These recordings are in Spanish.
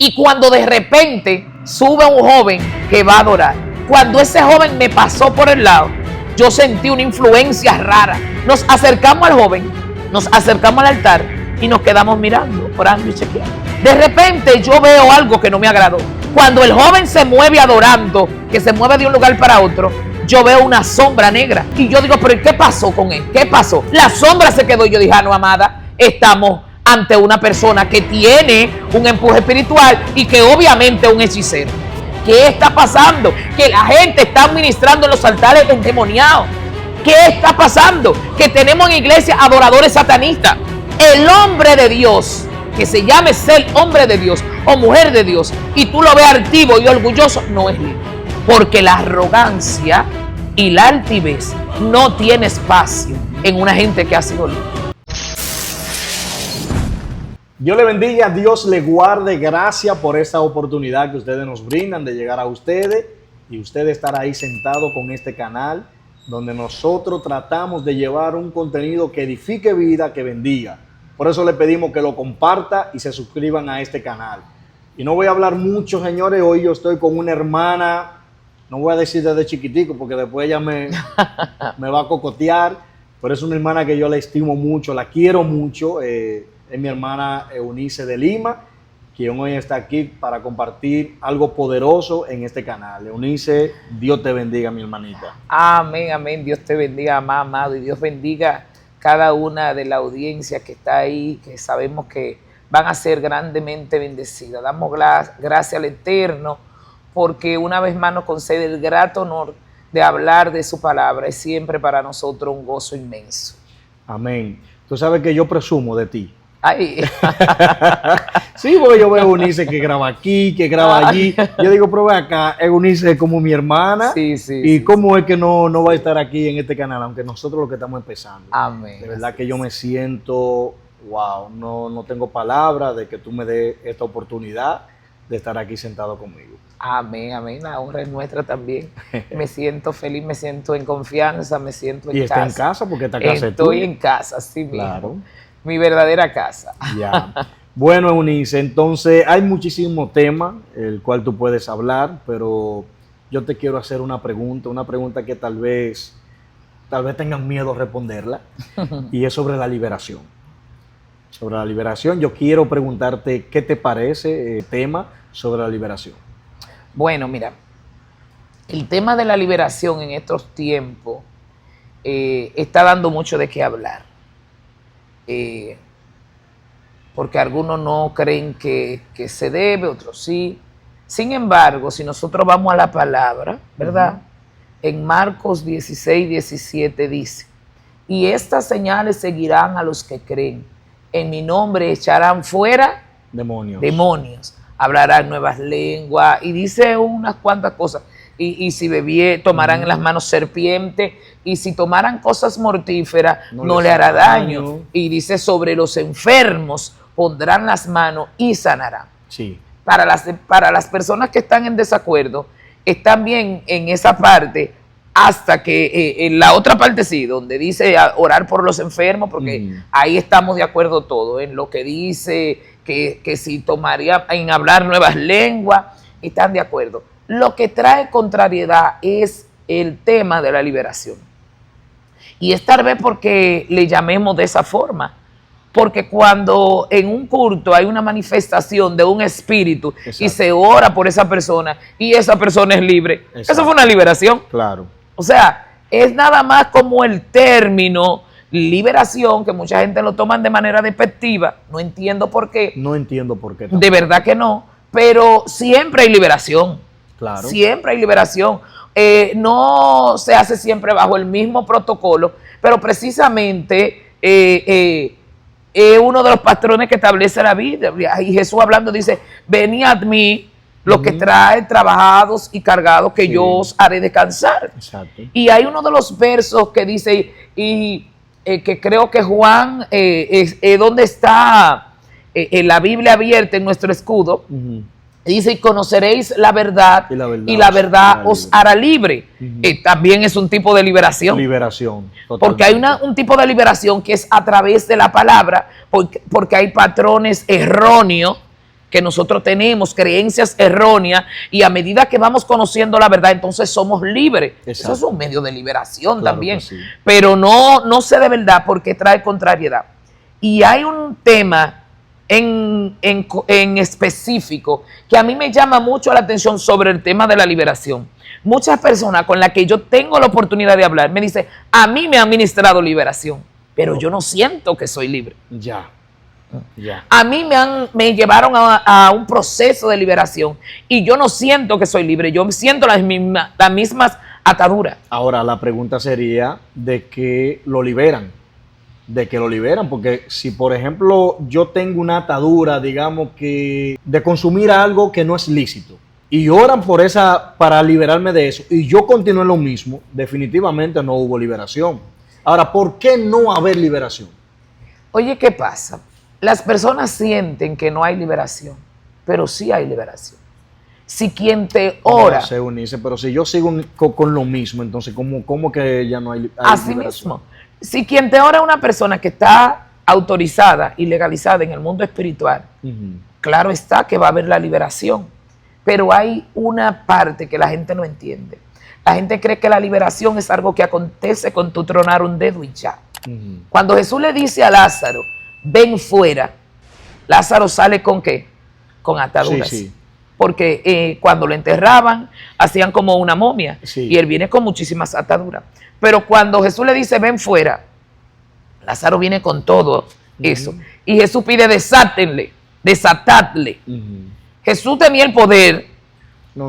Y cuando de repente sube un joven que va a adorar, cuando ese joven me pasó por el lado, yo sentí una influencia rara. Nos acercamos al joven, nos acercamos al altar y nos quedamos mirando, orando y chequeando. De repente yo veo algo que no me agradó. Cuando el joven se mueve adorando, que se mueve de un lugar para otro, yo veo una sombra negra. Y yo digo, pero ¿qué pasó con él? ¿Qué pasó? La sombra se quedó. Y yo dije, no, amada, estamos ante una persona que tiene un empuje espiritual y que obviamente es un hechicero. ¿Qué está pasando? Que la gente está ministrando en los altares endemoniados. ¿Qué está pasando? Que tenemos en iglesia adoradores satanistas. El hombre de Dios, que se llame ser hombre de Dios o mujer de Dios, y tú lo ves altivo y orgulloso, no es libre. Porque la arrogancia y la altivez no tiene espacio en una gente que ha sido libre. Dios le bendiga, Dios le guarde. Gracias por esta oportunidad que ustedes nos brindan de llegar a ustedes y usted estar ahí sentado con este canal donde nosotros tratamos de llevar un contenido que edifique vida, que bendiga. Por eso le pedimos que lo comparta y se suscriban a este canal. Y no voy a hablar mucho, señores. Hoy yo estoy con una hermana, no voy a decir desde chiquitico porque después ella me va a cocotear, pero es una hermana que yo la estimo mucho, la quiero mucho. Es mi hermana Eunice de Lima, quien hoy está aquí para compartir algo poderoso en este canal. Eunice, Dios te bendiga, mi hermanita. Amén, amén. Dios te bendiga, amado, y Dios bendiga cada una de la audiencia que está ahí, que sabemos que van a ser grandemente bendecidas. Damos gracias al Eterno porque una vez más nos concede el grato honor de hablar de su palabra. Es siempre para nosotros un gozo inmenso. Amén. Tú sabes que yo presumo de ti. Ay. Sí, porque yo veo a Eunice que graba aquí, que graba allí. Yo digo, pero ve acá, Eunice es como mi hermana. Sí, sí. Y cómo es que no va a estar aquí en este canal, aunque nosotros lo que estamos empezando. Amén. De verdad que yo me siento, wow, no tengo palabras de que tú me des esta oportunidad de estar aquí sentado conmigo. Amén, amén. La honra es nuestra también. Me siento feliz, me siento en confianza, me siento en casa. ¿Y está en casa? Porque esta casa es tuya. Estoy en casa, sí mismo. Claro. Mi verdadera casa. Ya. Bueno, Eunice, entonces hay muchísimos temas el cual tú puedes hablar, pero yo te quiero hacer una pregunta que tal vez tengan miedo a responderla, y es sobre la liberación. Sobre la liberación, yo quiero preguntarte qué te parece el tema sobre la liberación. Bueno, mira, el tema de la liberación en estos tiempos está dando mucho de qué hablar. Porque algunos no creen que se debe, otros sí. Sin embargo, si nosotros vamos a la palabra, ¿verdad? En Marcos 16, 17 dice, y estas señales seguirán a los que creen. En mi nombre echarán fuera demonios. Hablarán nuevas lenguas. Y dice unas cuantas cosas. Y si tomarán en las manos serpientes, y si tomaran cosas mortíferas, no le hará daño. Y dice, sobre los enfermos pondrán las manos y sanarán. Sí. Para las personas que están en desacuerdo, están bien en esa parte, hasta que en la otra parte sí, donde dice orar por los enfermos, porque ahí estamos de acuerdo todos, en lo que dice que si tomaría en hablar nuevas lenguas, están de acuerdo. Lo que trae contrariedad es el tema de la liberación. Y es tal vez porque le llamemos de esa forma. Porque cuando en un culto hay una manifestación de un espíritu, exacto, y se ora por esa persona y esa persona es libre, exacto, eso fue una liberación. Claro. O sea, es nada más como el término liberación, que mucha gente lo toman de manera despectiva. No entiendo por qué. No entiendo por qué. De verdad que no. Pero siempre hay liberación. Claro. Siempre hay liberación. No se hace siempre bajo el mismo protocolo, pero precisamente es uno de los patrones que establece la Biblia. Y Jesús hablando dice, venid a mí los que traen trabajados y cargados, que yo os haré descansar. Exacto. Y hay uno de los versos que dice, que creo que Juan, donde está la Biblia abierta en nuestro escudo, dice, y conoceréis la verdad, y la verdad os hará libre. También es un tipo de liberación. Liberación. Porque hay un tipo de liberación que es a través de la palabra, porque hay patrones erróneos que nosotros tenemos creencias erróneas y a medida que vamos conociendo la verdad, entonces somos libres. Exacto. Eso es un medio de liberación Claro también, que sí. pero no sé de verdad por qué trae contrariedad. Y hay un tema en específico que a mí me llama mucho la atención sobre el tema de la liberación. Muchas personas con las que yo tengo la oportunidad de hablar me dicen, a mí me han ministrado liberación, pero yo no siento que soy libre. Ya. A mí me llevaron a un proceso de liberación y yo no siento que soy libre, yo siento las mismas ataduras. Ahora la pregunta sería de que lo liberan. Porque si por ejemplo yo tengo una atadura, digamos que de consumir algo que no es lícito, y oran para liberarme de eso, y yo continúo en lo mismo, definitivamente no hubo liberación. Ahora, ¿por qué no haber liberación? Oye, ¿qué pasa? Las personas sienten que no hay liberación, pero sí hay liberación. Si quien te ora... No sé, Eunice, pero si yo sigo con lo mismo, entonces ¿cómo que ya no hay así liberación? mismo. Si quien te ora es una persona que está autorizada y legalizada en el mundo espiritual, claro está que va a haber la liberación. Pero hay una parte que la gente no entiende. La gente cree que la liberación es algo que acontece con tu tronar un dedo y ya. Cuando Jesús le dice a Lázaro, ven fuera, Lázaro sale ¿con qué? Con ataduras. Sí. Porque cuando lo enterraban, hacían como una momia. Sí. Y él viene con muchísimas ataduras. Pero cuando Jesús le dice, ven fuera, Lázaro viene con todo eso. Y Jesús pide, desatadle. Jesús tenía el poder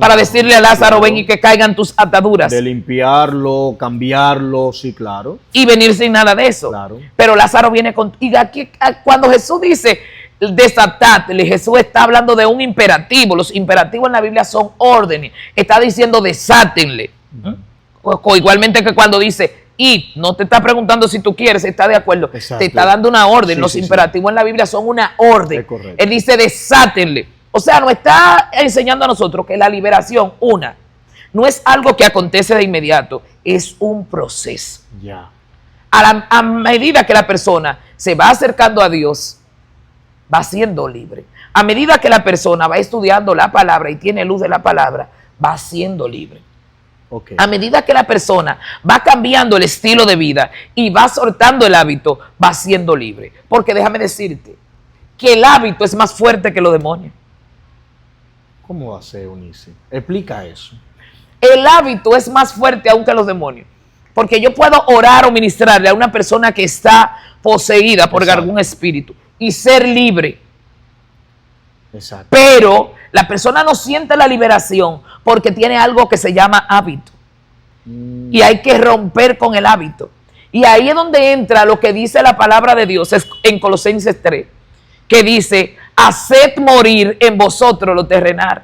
para decirle a Lázaro, ven y que caigan tus ataduras. De limpiarlo, cambiarlo, sí, claro. Y venir sin nada de eso. Claro. Pero Lázaro viene con... Y aquí, cuando Jesús dice, desatadle, Jesús está hablando de un imperativo. Los imperativos en la Biblia son órdenes. Está diciendo, desátenle. O igualmente que cuando dice, id, no te está preguntando si tú quieres, está de acuerdo. Exacto. Te está dando una orden. Sí, Los sí, imperativos en la Biblia son una orden. Es correcto. Él dice, desátenle. O sea, nos está enseñando a nosotros que la liberación, no es algo que acontece de inmediato, es un proceso. Ya. A medida que la persona se va acercando a Dios, va siendo libre. A medida que la persona va estudiando la palabra y tiene luz de la palabra, va siendo libre. Okay. A medida que la persona va cambiando el estilo de vida y va soltando el hábito, va siendo libre. Porque déjame decirte que el hábito es más fuerte que los demonios. ¿Cómo va a ser, Eunice? Explica eso. El hábito es más fuerte aún que los demonios. Porque yo puedo orar o ministrarle a una persona que está poseída por Exacto. algún espíritu y ser libre. Exacto. Pero la persona no siente la liberación porque tiene algo que se llama hábito. Y hay que romper con el hábito. Y ahí es donde entra lo que dice la palabra de Dios en Colosenses 3, que dice, haced morir en vosotros lo terrenal.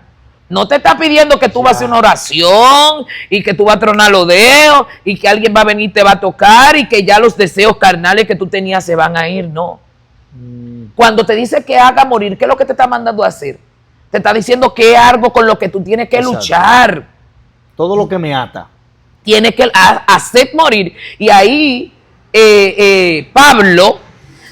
No te está pidiendo que tú vas a hacer una oración y que tú vas a tronar los dedos y que alguien va a venir y te va a tocar y que ya los deseos carnales que tú tenías se van a ir. No. Cuando te dice que haga morir, ¿qué es lo que te está mandando a hacer? Te está diciendo que es algo con lo que tú tienes que Exacto. luchar. Todo lo que me ata. Tienes que hacer morir. Y ahí Pablo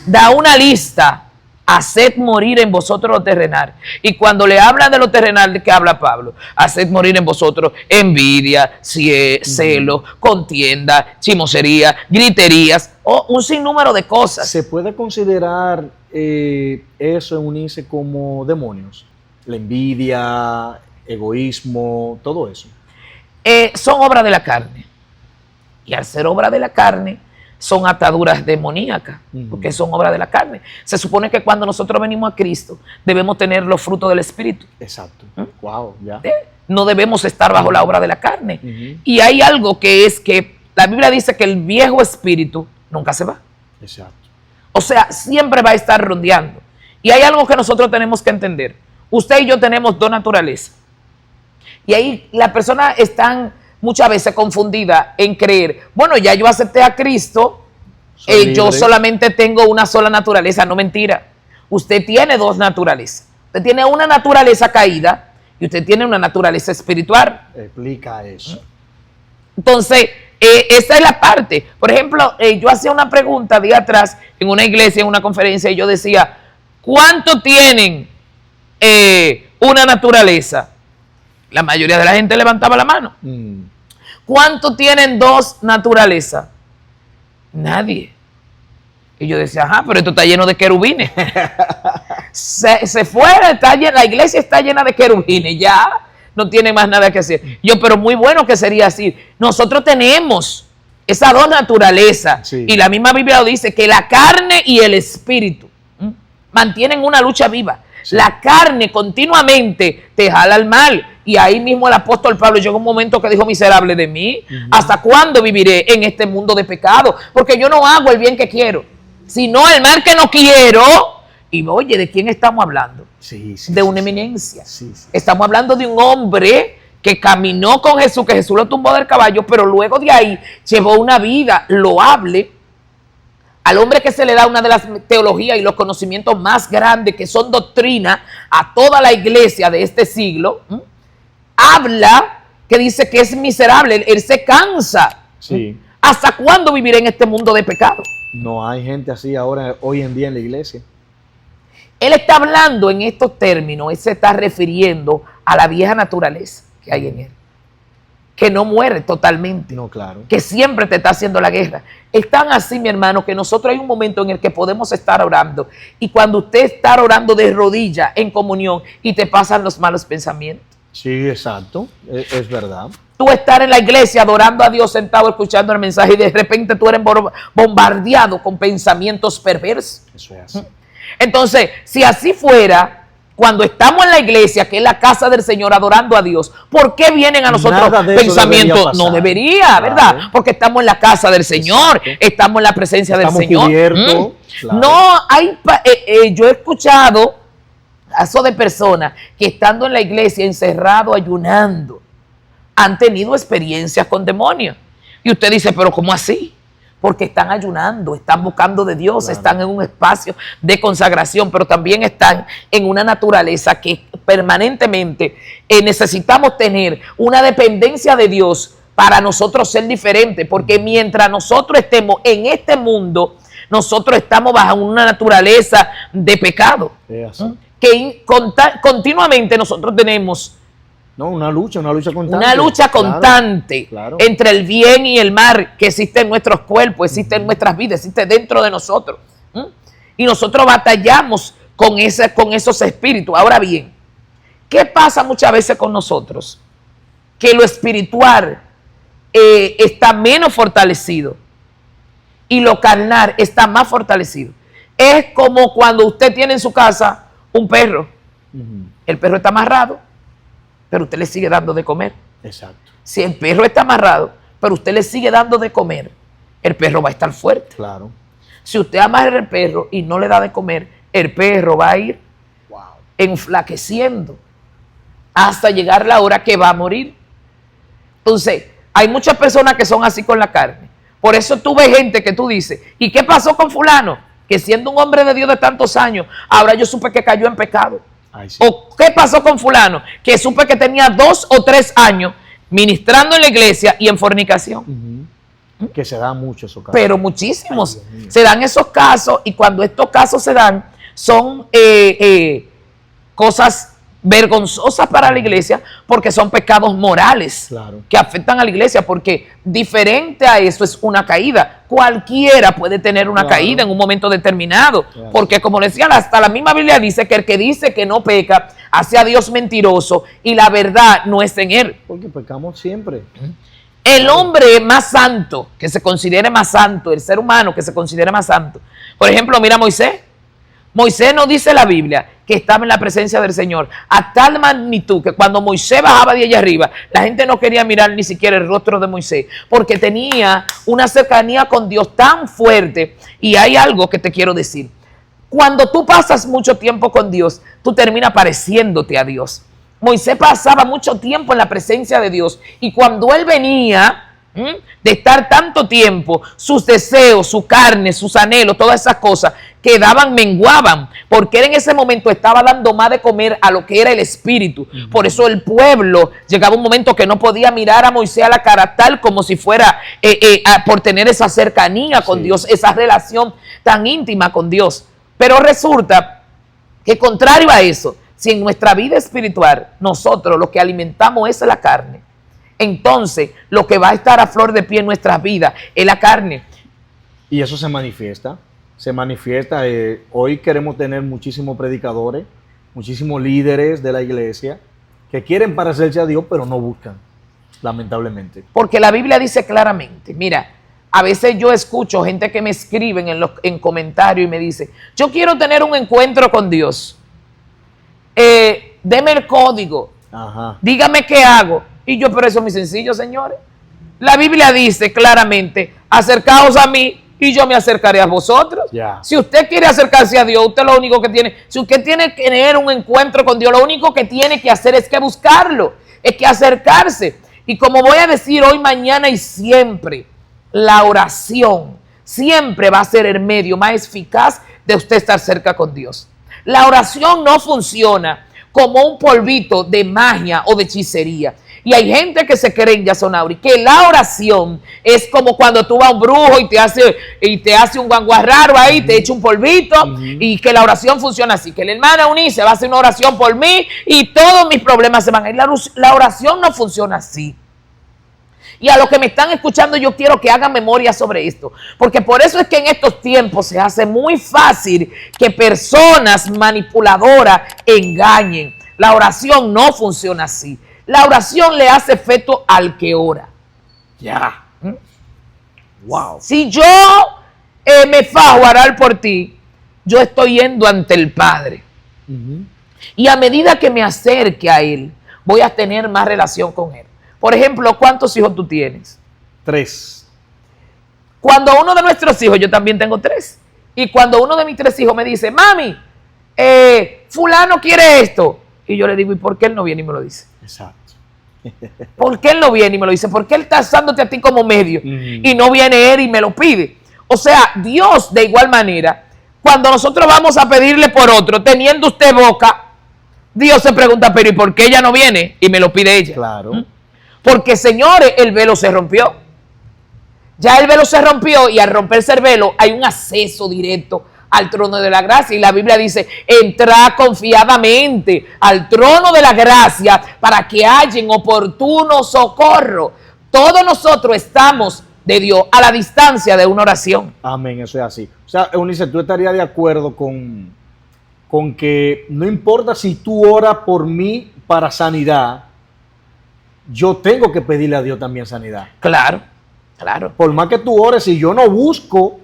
da una lista. Haced morir en vosotros lo terrenal. Y cuando le habla de lo terrenal, ¿de qué habla Pablo? Haced morir en vosotros envidia, celo, contienda, chimosería, griterías, o un sinnúmero de cosas. ¿Se puede considerar eso, Eunice, como demonios? La envidia, egoísmo, todo eso. Son obra de la carne. Y al ser obra de la carne, son ataduras demoníacas, porque son obra de la carne. Se supone que cuando nosotros venimos a Cristo, debemos tener los frutos del Espíritu. Exacto. Wow, ya. No debemos estar bajo la obra de la carne. Y hay algo que es que la Biblia dice que el viejo espíritu nunca se va. Exacto. O sea, siempre va a estar rondeando. Y hay algo que nosotros tenemos que entender. Usted y yo tenemos dos naturalezas. Y ahí las personas están muchas veces confundida en creer, bueno, ya yo acepté a Cristo, yo solamente tengo una sola naturaleza. No, mentira. Usted tiene dos naturalezas. Usted tiene una naturaleza caída y usted tiene una naturaleza espiritual. Explica eso. Entonces, esa es la parte. Por ejemplo, yo hacía una pregunta día atrás en una iglesia, en una conferencia, y yo decía, ¿cuánto tienen una naturaleza? La mayoría de la gente levantaba la mano. ¿Cuántos tienen dos naturalezas? Nadie. Y yo decía, ajá, pero esto está lleno de querubines. se fue, la iglesia está llena de querubines, ya no tiene más nada que hacer. Yo, pero muy bueno que sería así. Nosotros tenemos esas dos naturalezas, sí. Y la misma Biblia lo dice, que la carne y el espíritu mantienen una lucha viva. Sí. La carne continuamente te jala al mal. Y ahí mismo el apóstol Pablo llegó un momento que dijo, miserable de mí, ¿hasta cuándo viviré en este mundo de pecado? Porque yo no hago el bien que quiero, sino el mal que no quiero. Y oye, ¿de quién estamos hablando? De una eminencia. Estamos hablando de un hombre que caminó con Jesús, que Jesús lo tumbó del caballo, pero luego de ahí llevó una vida loable. Al hombre que se le da una de las teologías y los conocimientos más grandes, que son doctrina a toda la iglesia de este siglo, habla que dice que es miserable, él se cansa. Sí. ¿Hasta cuándo viviré en este mundo de pecado? No hay gente así ahora, hoy en día en la iglesia. Él está hablando en estos términos, él se está refiriendo a la vieja naturaleza que hay en él, que no muere totalmente, no, claro, que siempre te está haciendo la guerra. Es tan así, mi hermano, que nosotros hay un momento en el que podemos estar orando, y cuando usted está orando de rodillas en comunión y te pasan los malos pensamientos. Sí, exacto, es verdad. Tú estar en la iglesia adorando a Dios sentado escuchando el mensaje y de repente tú eres bombardeado con pensamientos perversos. Eso es así. Entonces, si así fuera, cuando estamos en la iglesia, que es la casa del Señor, adorando a Dios, ¿por qué vienen a nosotros pensamientos? No debería, ¿verdad? Claro. Porque estamos en la casa del Señor, estamos en la presencia del Señor. Claro. No hay, yo he escuchado casos de personas que estando en la iglesia, encerrado, ayunando, han tenido experiencias con demonios. Y usted dice, ¿pero cómo así? Porque están ayunando, están buscando de Dios, claro, están en un espacio de consagración, pero también están en una naturaleza que permanentemente necesitamos tener una dependencia de Dios para nosotros ser diferentes, porque mientras nosotros estemos en este mundo, nosotros estamos bajo una naturaleza de pecado, que continuamente nosotros tenemos una lucha constante. Una lucha constante, claro, entre el bien y el mal que existe en nuestros cuerpos, existe en nuestras vidas, existe dentro de nosotros. Y nosotros batallamos con esos espíritus. Ahora bien, ¿qué pasa muchas veces con nosotros? Que lo espiritual está menos fortalecido y lo carnal está más fortalecido. Es como cuando usted tiene en su casa un perro. El perro está amarrado, pero usted le sigue dando de comer. Exacto. Si el perro está amarrado, pero usted le sigue dando de comer, el perro va a estar fuerte. Claro. Si usted amarra el perro y no le da de comer, el perro va a ir enflaqueciendo hasta llegar la hora que va a morir. Entonces, hay muchas personas que son así con la carne. Por eso tú ves gente que tú dices, ¿y qué pasó con fulano? Que siendo un hombre de Dios de tantos años, ahora yo supe que cayó en pecado. Ay, sí. ¿O qué pasó con fulano? Que supe que tenía 2 o 3 años ministrando en la iglesia y en fornicación. Que se dan muchos esos casos. Pero muchísimos. Se dan esos casos, y cuando estos casos se dan, son cosas vergonzosas para la iglesia, porque son pecados morales, claro, que afectan a la iglesia, porque diferente a eso es una caída. Cualquiera puede tener una caída en un momento determinado, porque como decía, hasta la misma Biblia dice que el que dice que no peca hace a Dios mentiroso y la verdad no es en él. Porque pecamos siempre. El hombre más santo, que se considere más santo, el ser humano que se considere más santo, por ejemplo, mira a Moisés. Moisés nos dice la Biblia que estaba en la presencia del Señor a tal magnitud que cuando Moisés bajaba de allá arriba, la gente no quería mirar ni siquiera el rostro de Moisés, porque tenía una cercanía con Dios tan fuerte. Y hay algo que te quiero decir: cuando tú pasas mucho tiempo con Dios, tú terminas pareciéndote a Dios. Moisés pasaba mucho tiempo en la presencia de Dios, y cuando él venía de estar tanto tiempo, sus deseos, su carne, sus anhelos, todas esas cosas menguaban, porque él en ese momento estaba dando más de comer a lo que era el espíritu. Por eso el pueblo llegaba un momento que no podía mirar a Moisés a la cara, tal como si fuera por tener esa cercanía con Dios, esa relación tan íntima con Dios. Pero resulta que contrario a eso, si en nuestra vida espiritual nosotros lo que alimentamos es la carne, entonces lo que va a estar a flor de pie en nuestras vidas es la carne. Y eso se manifiesta. Hoy queremos tener muchísimos predicadores, muchísimos líderes de la iglesia que quieren parecerse a Dios, pero no buscan, lamentablemente. Porque la Biblia dice claramente, mira, a veces yo escucho gente que me escriben en comentarios y me dice, yo quiero tener un encuentro con Dios. Deme el código. Ajá. Dígame qué hago. Y yo, pero eso es muy sencillo, señores. La Biblia dice claramente, acercaos a mí y yo me acercaré a vosotros. Yeah. Si usted quiere acercarse a Dios, usted lo único que tiene, si usted tiene que tener un encuentro con Dios, lo único que tiene que hacer es que buscarlo, es que acercarse. Y como voy a decir hoy, mañana y siempre, la oración siempre va a ser el medio más eficaz de usted estar cerca con Dios. La oración no funciona como un polvito de magia o de hechicería. Y hay gente que se cree en Yasonauri que la oración es como cuando tú vas a un brujo y te hace un guanguá raro ahí, te echa un polvito, y que la oración funciona así, que la hermana Eunice va a hacer una oración por mí y todos mis problemas se van a ir. La oración no funciona así. Y a los que me están escuchando, yo quiero que hagan memoria sobre esto, porque por eso es que en estos tiempos se hace muy fácil que personas manipuladoras engañen. La oración no funciona así. La oración le hace efecto al que ora. Ya. Wow. Si yo me fajo a orar por ti, yo estoy yendo ante el Padre. Y a medida que me acerque a Él, voy a tener más relación con Él. Por ejemplo, ¿cuántos hijos tú tienes? 3. Cuando uno de nuestros hijos, yo también tengo 3. Y cuando uno de mis 3 hijos me dice, mami, fulano quiere esto. Y yo le digo, ¿y por qué él no viene y me lo dice? Exacto. ¿Por qué él no viene y me lo dice? ¿Por qué él está usándote a ti como medio? Y no viene él y me lo pide. O sea, Dios de igual manera, cuando nosotros vamos a pedirle por otro, teniendo usted boca, Dios se pregunta, pero ¿y por qué ella no viene? Y me lo pide ella. Claro. Porque, señores, el velo se rompió. Ya el velo se rompió y al romperse el velo hay un acceso directo al trono de la gracia. Y la Biblia dice, entrad confiadamente al trono de la gracia para que hallen oportuno socorro. Todos nosotros estamos de Dios a la distancia de una oración. Amén, eso es así. O sea, Eunice, ¿tú estarías de acuerdo con que no importa si tú oras por mí para sanidad, yo tengo que pedirle a Dios también sanidad? Claro, claro. Por más que tú ores, si yo no busco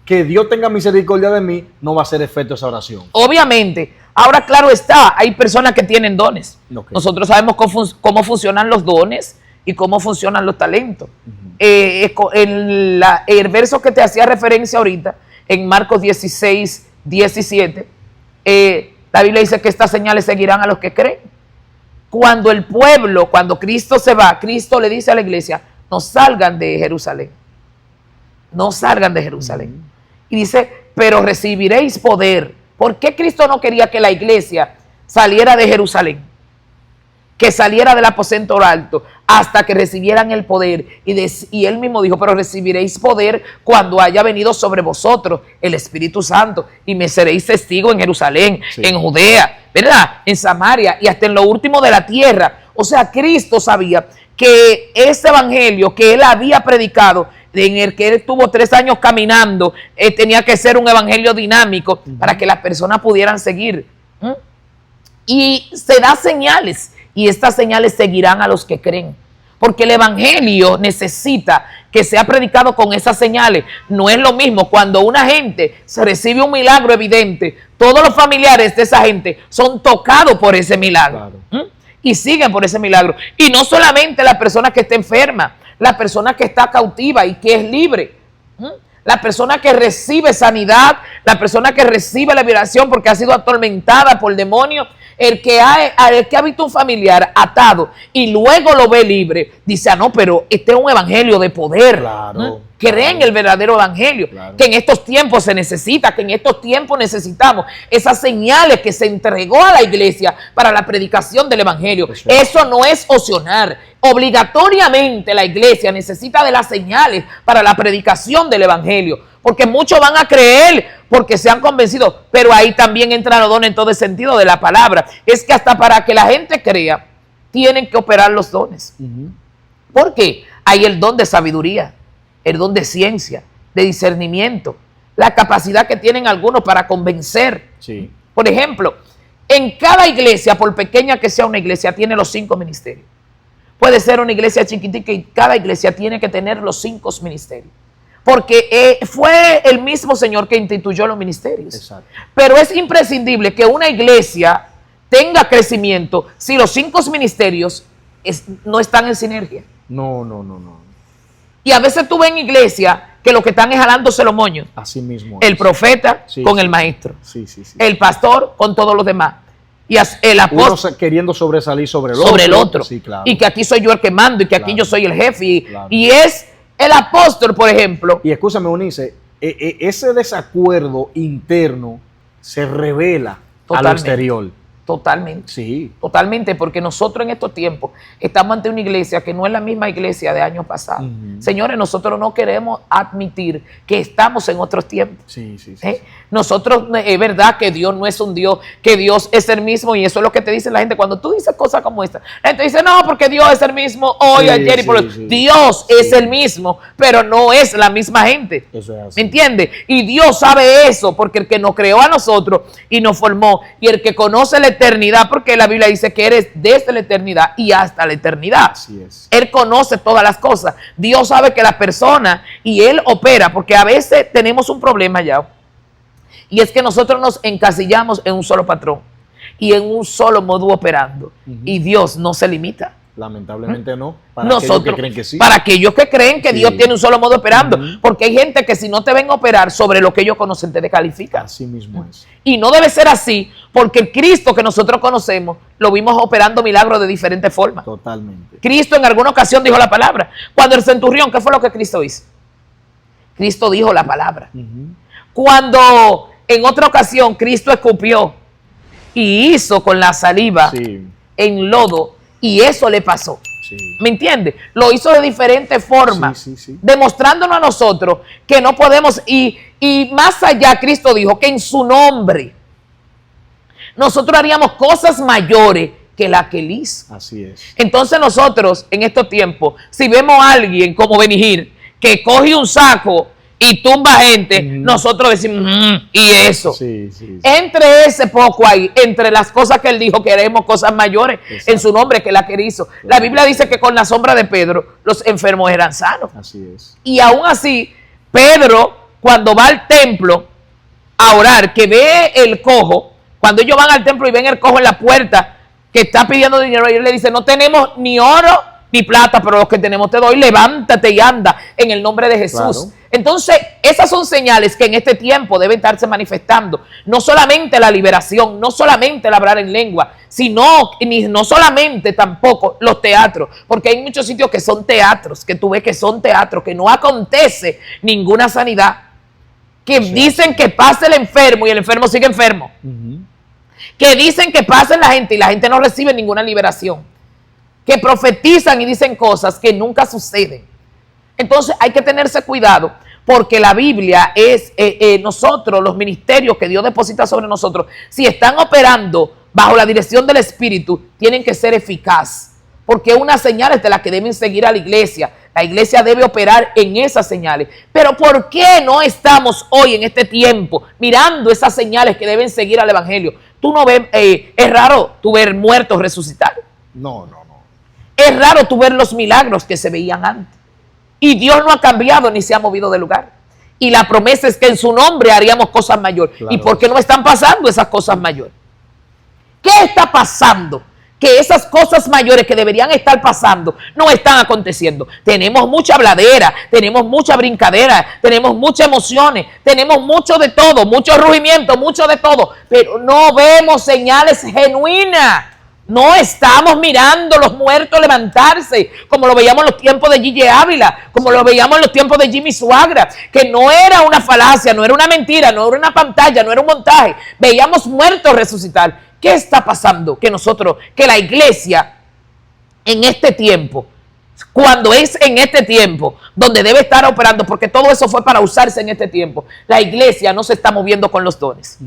que Dios tenga misericordia de mí, no va a hacer efecto esa oración. Obviamente. Ahora, claro está, hay personas que tienen dones. Okay. Nosotros sabemos cómo funcionan los dones y cómo funcionan los talentos. El verso que te hacía referencia ahorita, en Marcos 16, 17, la Biblia dice que estas señales seguirán a los que creen. Cuando Cristo se va, Cristo le dice a la iglesia, no salgan de Jerusalén. No salgan de Jerusalén. Y dice, pero recibiréis poder. ¿Por qué Cristo no quería que la iglesia saliera de Jerusalén? Que saliera del aposento alto hasta que recibieran el poder. Y él mismo dijo, pero recibiréis poder cuando haya venido sobre vosotros el Espíritu Santo. Y me seréis testigos en Jerusalén, sí, en Judea, ¿verdad? En Samaria y hasta en lo último de la tierra. O sea, Cristo sabía que ese evangelio que él había predicado, en el que él estuvo 3 años caminando, tenía que ser un evangelio dinámico para que las personas pudieran seguir. Y se da señales, y estas señales seguirán a los que creen. Porque el evangelio necesita que sea predicado con esas señales. No es lo mismo cuando una gente se recibe un milagro evidente, todos los familiares de esa gente son tocados por ese milagro. Claro. Y siguen por ese milagro. Y no solamente la persona que está enferma, la persona que está cautiva y que es libre, la persona que recibe sanidad, la persona que recibe liberación porque ha sido atormentada por demonios, el que ha visto un familiar atado y luego lo ve libre, dice, no, pero este es un evangelio de poder. Claro. Creen el verdadero evangelio, claro, que en estos tiempos se necesita, que en estos tiempos necesitamos esas señales que se entregó a la iglesia para la predicación del evangelio. Eso no es opcional. Obligatoriamente la iglesia necesita de las señales para la predicación del evangelio. porque muchos van a creer porque se han convencido, pero ahí también entran los dones en todo el sentido de la palabra. Es que hasta para que la gente crea, tienen que operar los dones. ¿Por qué? Hay el don de sabiduría, el don de ciencia, de discernimiento, la capacidad que tienen algunos para convencer. Sí. Por ejemplo, en cada iglesia, por pequeña que sea una iglesia, tiene los 5 ministerios. Puede ser una iglesia chiquitica y cada iglesia tiene que tener los 5 ministerios. Porque fue el mismo Señor que instituyó los ministerios. Exacto. Pero es imprescindible que una iglesia tenga crecimiento si los 5 ministerios no están en sinergia. No. Y a veces tú ves en iglesia que lo que están es jalándose los moños. Así mismo. El profeta con sí. el maestro. Sí. El pastor con todos los demás. Y el apóstol uno queriendo sobresalir sobre el otro. Sí, claro. Y que aquí soy yo el que mando y que aquí yo soy el jefe. Claro. Y es el apóstol, por ejemplo. Y escúchame, Eunice, ese desacuerdo interno se revela a lo exterior. Totalmente. Sí. Totalmente, porque nosotros en estos tiempos estamos ante una iglesia que no es la misma iglesia de años pasados. Señores, nosotros no queremos admitir que estamos en otros tiempos. Sí. Nosotros, es verdad que Dios no es un Dios, que Dios es el mismo, y eso es lo que te dice la gente cuando tú dices cosas como esta. La gente dice, no, porque Dios es el mismo hoy, ayer y por hoy. Dios es el mismo, pero no es la misma gente. Eso es así. ¿Me entiendes? Y Dios sabe eso, porque el que nos creó a nosotros y nos formó, y el que conoce la eternidad, porque la Biblia dice que eres desde la eternidad y hasta la eternidad. Así es. Él conoce todas las cosas. Dios sabe que la persona, y Él opera, porque a veces tenemos un problema ya, y es que nosotros nos encasillamos en un solo patrón y en un solo modo operando, y Dios no se limita. Lamentablemente no. Para Nosotros, aquellos que creen que sí. para aquellos que creen que Sí. Dios tiene un solo modo operando, porque hay gente que si no te ven operar sobre lo que ellos conocen, te descalifican. Así mismo es. Y no debe ser así, porque el Cristo que nosotros conocemos, lo vimos operando milagros de diferentes formas. Totalmente. Cristo en alguna ocasión dijo la palabra. Cuando el centurión, ¿qué fue lo que Cristo hizo? Cristo dijo la palabra. Cuando en otra ocasión Cristo escupió y hizo con la saliva en lodo, y eso le pasó. Sí. ¿Me entiendes? Lo hizo de diferentes formas, Sí. demostrándonos a nosotros que no podemos, y más allá Cristo dijo que en su nombre nosotros haríamos cosas mayores que la que él hizo. Así es. Entonces nosotros en estos tiempos, si vemos a alguien como Benigir que coge un saco y tumba gente, nosotros decimos, y eso. Sí. Entre ese poco ahí, entre las cosas que él dijo, queremos cosas mayores. Exacto. En su nombre que la que él hizo. Claro. La Biblia dice que con la sombra de Pedro los enfermos eran sanos. Así es. Y aún así, Pedro, cuando va al templo a orar, que ve el cojo, cuando ellos van al templo y ven el cojo en la puerta que está pidiendo dinero, y él le dice, no tenemos ni oro ni plata, pero los que tenemos te doy, levántate y anda en el nombre de Jesús. Claro. Entonces, esas son señales que en este tiempo deben estarse manifestando. No solamente la liberación, no solamente el hablar en lengua, sino, no solamente tampoco los teatros, porque hay muchos sitios que son teatros, que tú ves que son teatros, que no acontece ninguna sanidad, que dicen que pasa el enfermo y el enfermo sigue enfermo, que dicen que pasa la gente y la gente no recibe ninguna liberación, que profetizan y dicen cosas que nunca suceden. Entonces hay que tenerse cuidado, porque la Biblia es, nosotros, los ministerios que Dios deposita sobre nosotros, si están operando bajo la dirección del Espíritu, tienen que ser eficaz, porque unas señales de las que deben seguir a la iglesia. La iglesia debe operar en esas señales. Pero ¿por qué no estamos hoy en este tiempo mirando esas señales que deben seguir al Evangelio? Tú no ves, es raro tú ver muertos resucitar. No. Es raro tú ver los milagros que se veían antes. Y Dios no ha cambiado ni se ha movido de lugar. Y la promesa es que en su nombre haríamos cosas mayores. Claro. ¿Y por qué no están pasando esas cosas mayores? ¿Qué está pasando? Que esas cosas mayores que deberían estar pasando no están aconteciendo. Tenemos mucha habladera, tenemos mucha brincadera, tenemos muchas emociones, tenemos mucho de todo, mucho rugimiento, mucho de todo, pero no vemos señales genuinas. No estamos mirando los muertos levantarse, como lo veíamos en los tiempos de Gigi Ávila, como lo veíamos en los tiempos de Jimmy Swaggart, que no era una falacia, no era una mentira, no era una pantalla, no era un montaje. Veíamos muertos resucitar. ¿Qué está pasando? Que la iglesia en este tiempo Cuando es en este tiempo donde debe estar operando, porque todo eso fue para usarse en este tiempo, la iglesia no se está moviendo con los dones.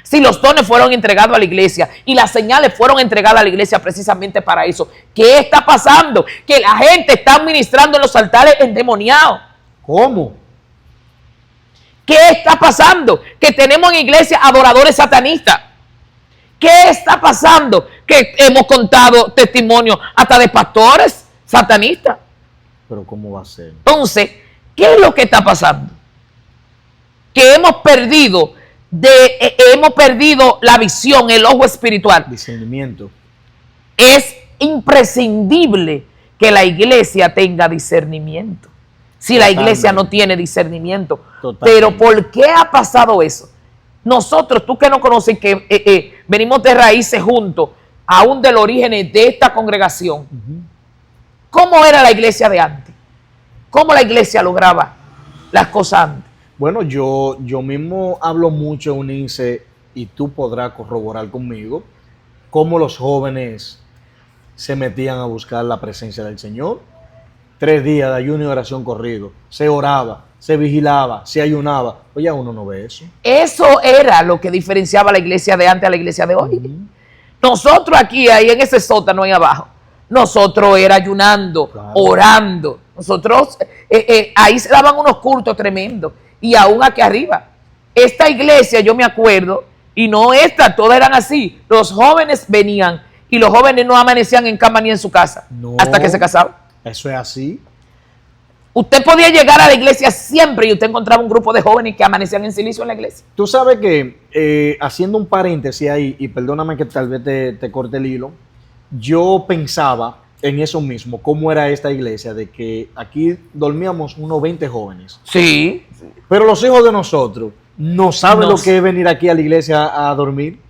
Si los dones fueron entregados a la iglesia y las señales fueron entregadas a la iglesia precisamente para eso, ¿qué está pasando? Que la gente está ministrando en los altares endemoniados. ¿Cómo? ¿Qué está pasando? Que tenemos en iglesia adoradores satanistas. ¿Qué está pasando? Que hemos contado testimonios hasta de pastores satanistas. Pero ¿cómo va a ser? Entonces, ¿qué es lo que está pasando? Que hemos perdido la visión, el ojo espiritual. Discernimiento. Es imprescindible que la iglesia tenga discernimiento. Si la iglesia no tiene discernimiento. Pero ¿por qué ha pasado eso? Nosotros, tú que no conoces, que venimos de raíces juntos, aún del origen de esta congregación. ¿Cómo era la iglesia de antes? ¿Cómo la iglesia lograba las cosas antes? Bueno, yo mismo hablo mucho en UNICE y tú podrás corroborar conmigo cómo los jóvenes se metían a buscar la presencia del Señor. 3 días de ayuno y oración corrido. Se oraba, se vigilaba, se ayunaba. Oye, uno no ve eso. Eso era lo que diferenciaba a la iglesia de antes a la iglesia de hoy. Nosotros aquí, ahí en ese sótano ahí abajo, nosotros era ayunando, orando. Nosotros, ahí se daban unos cultos tremendos. Y aún aquí arriba. Esta iglesia, yo me acuerdo, y no esta, todas eran así. Los jóvenes venían y los jóvenes no amanecían en cama ni en su casa hasta que se casaban. Eso es así. Usted podía llegar a la iglesia siempre y usted encontraba un grupo de jóvenes que amanecían en silicio en la iglesia. Tú sabes que, haciendo un paréntesis ahí, y perdóname que tal vez te corte el hilo, yo pensaba en eso mismo, cómo era esta iglesia, de que aquí dormíamos unos 20 jóvenes. Sí. Pero los hijos de nosotros no saben lo que es venir aquí a la iglesia a dormir.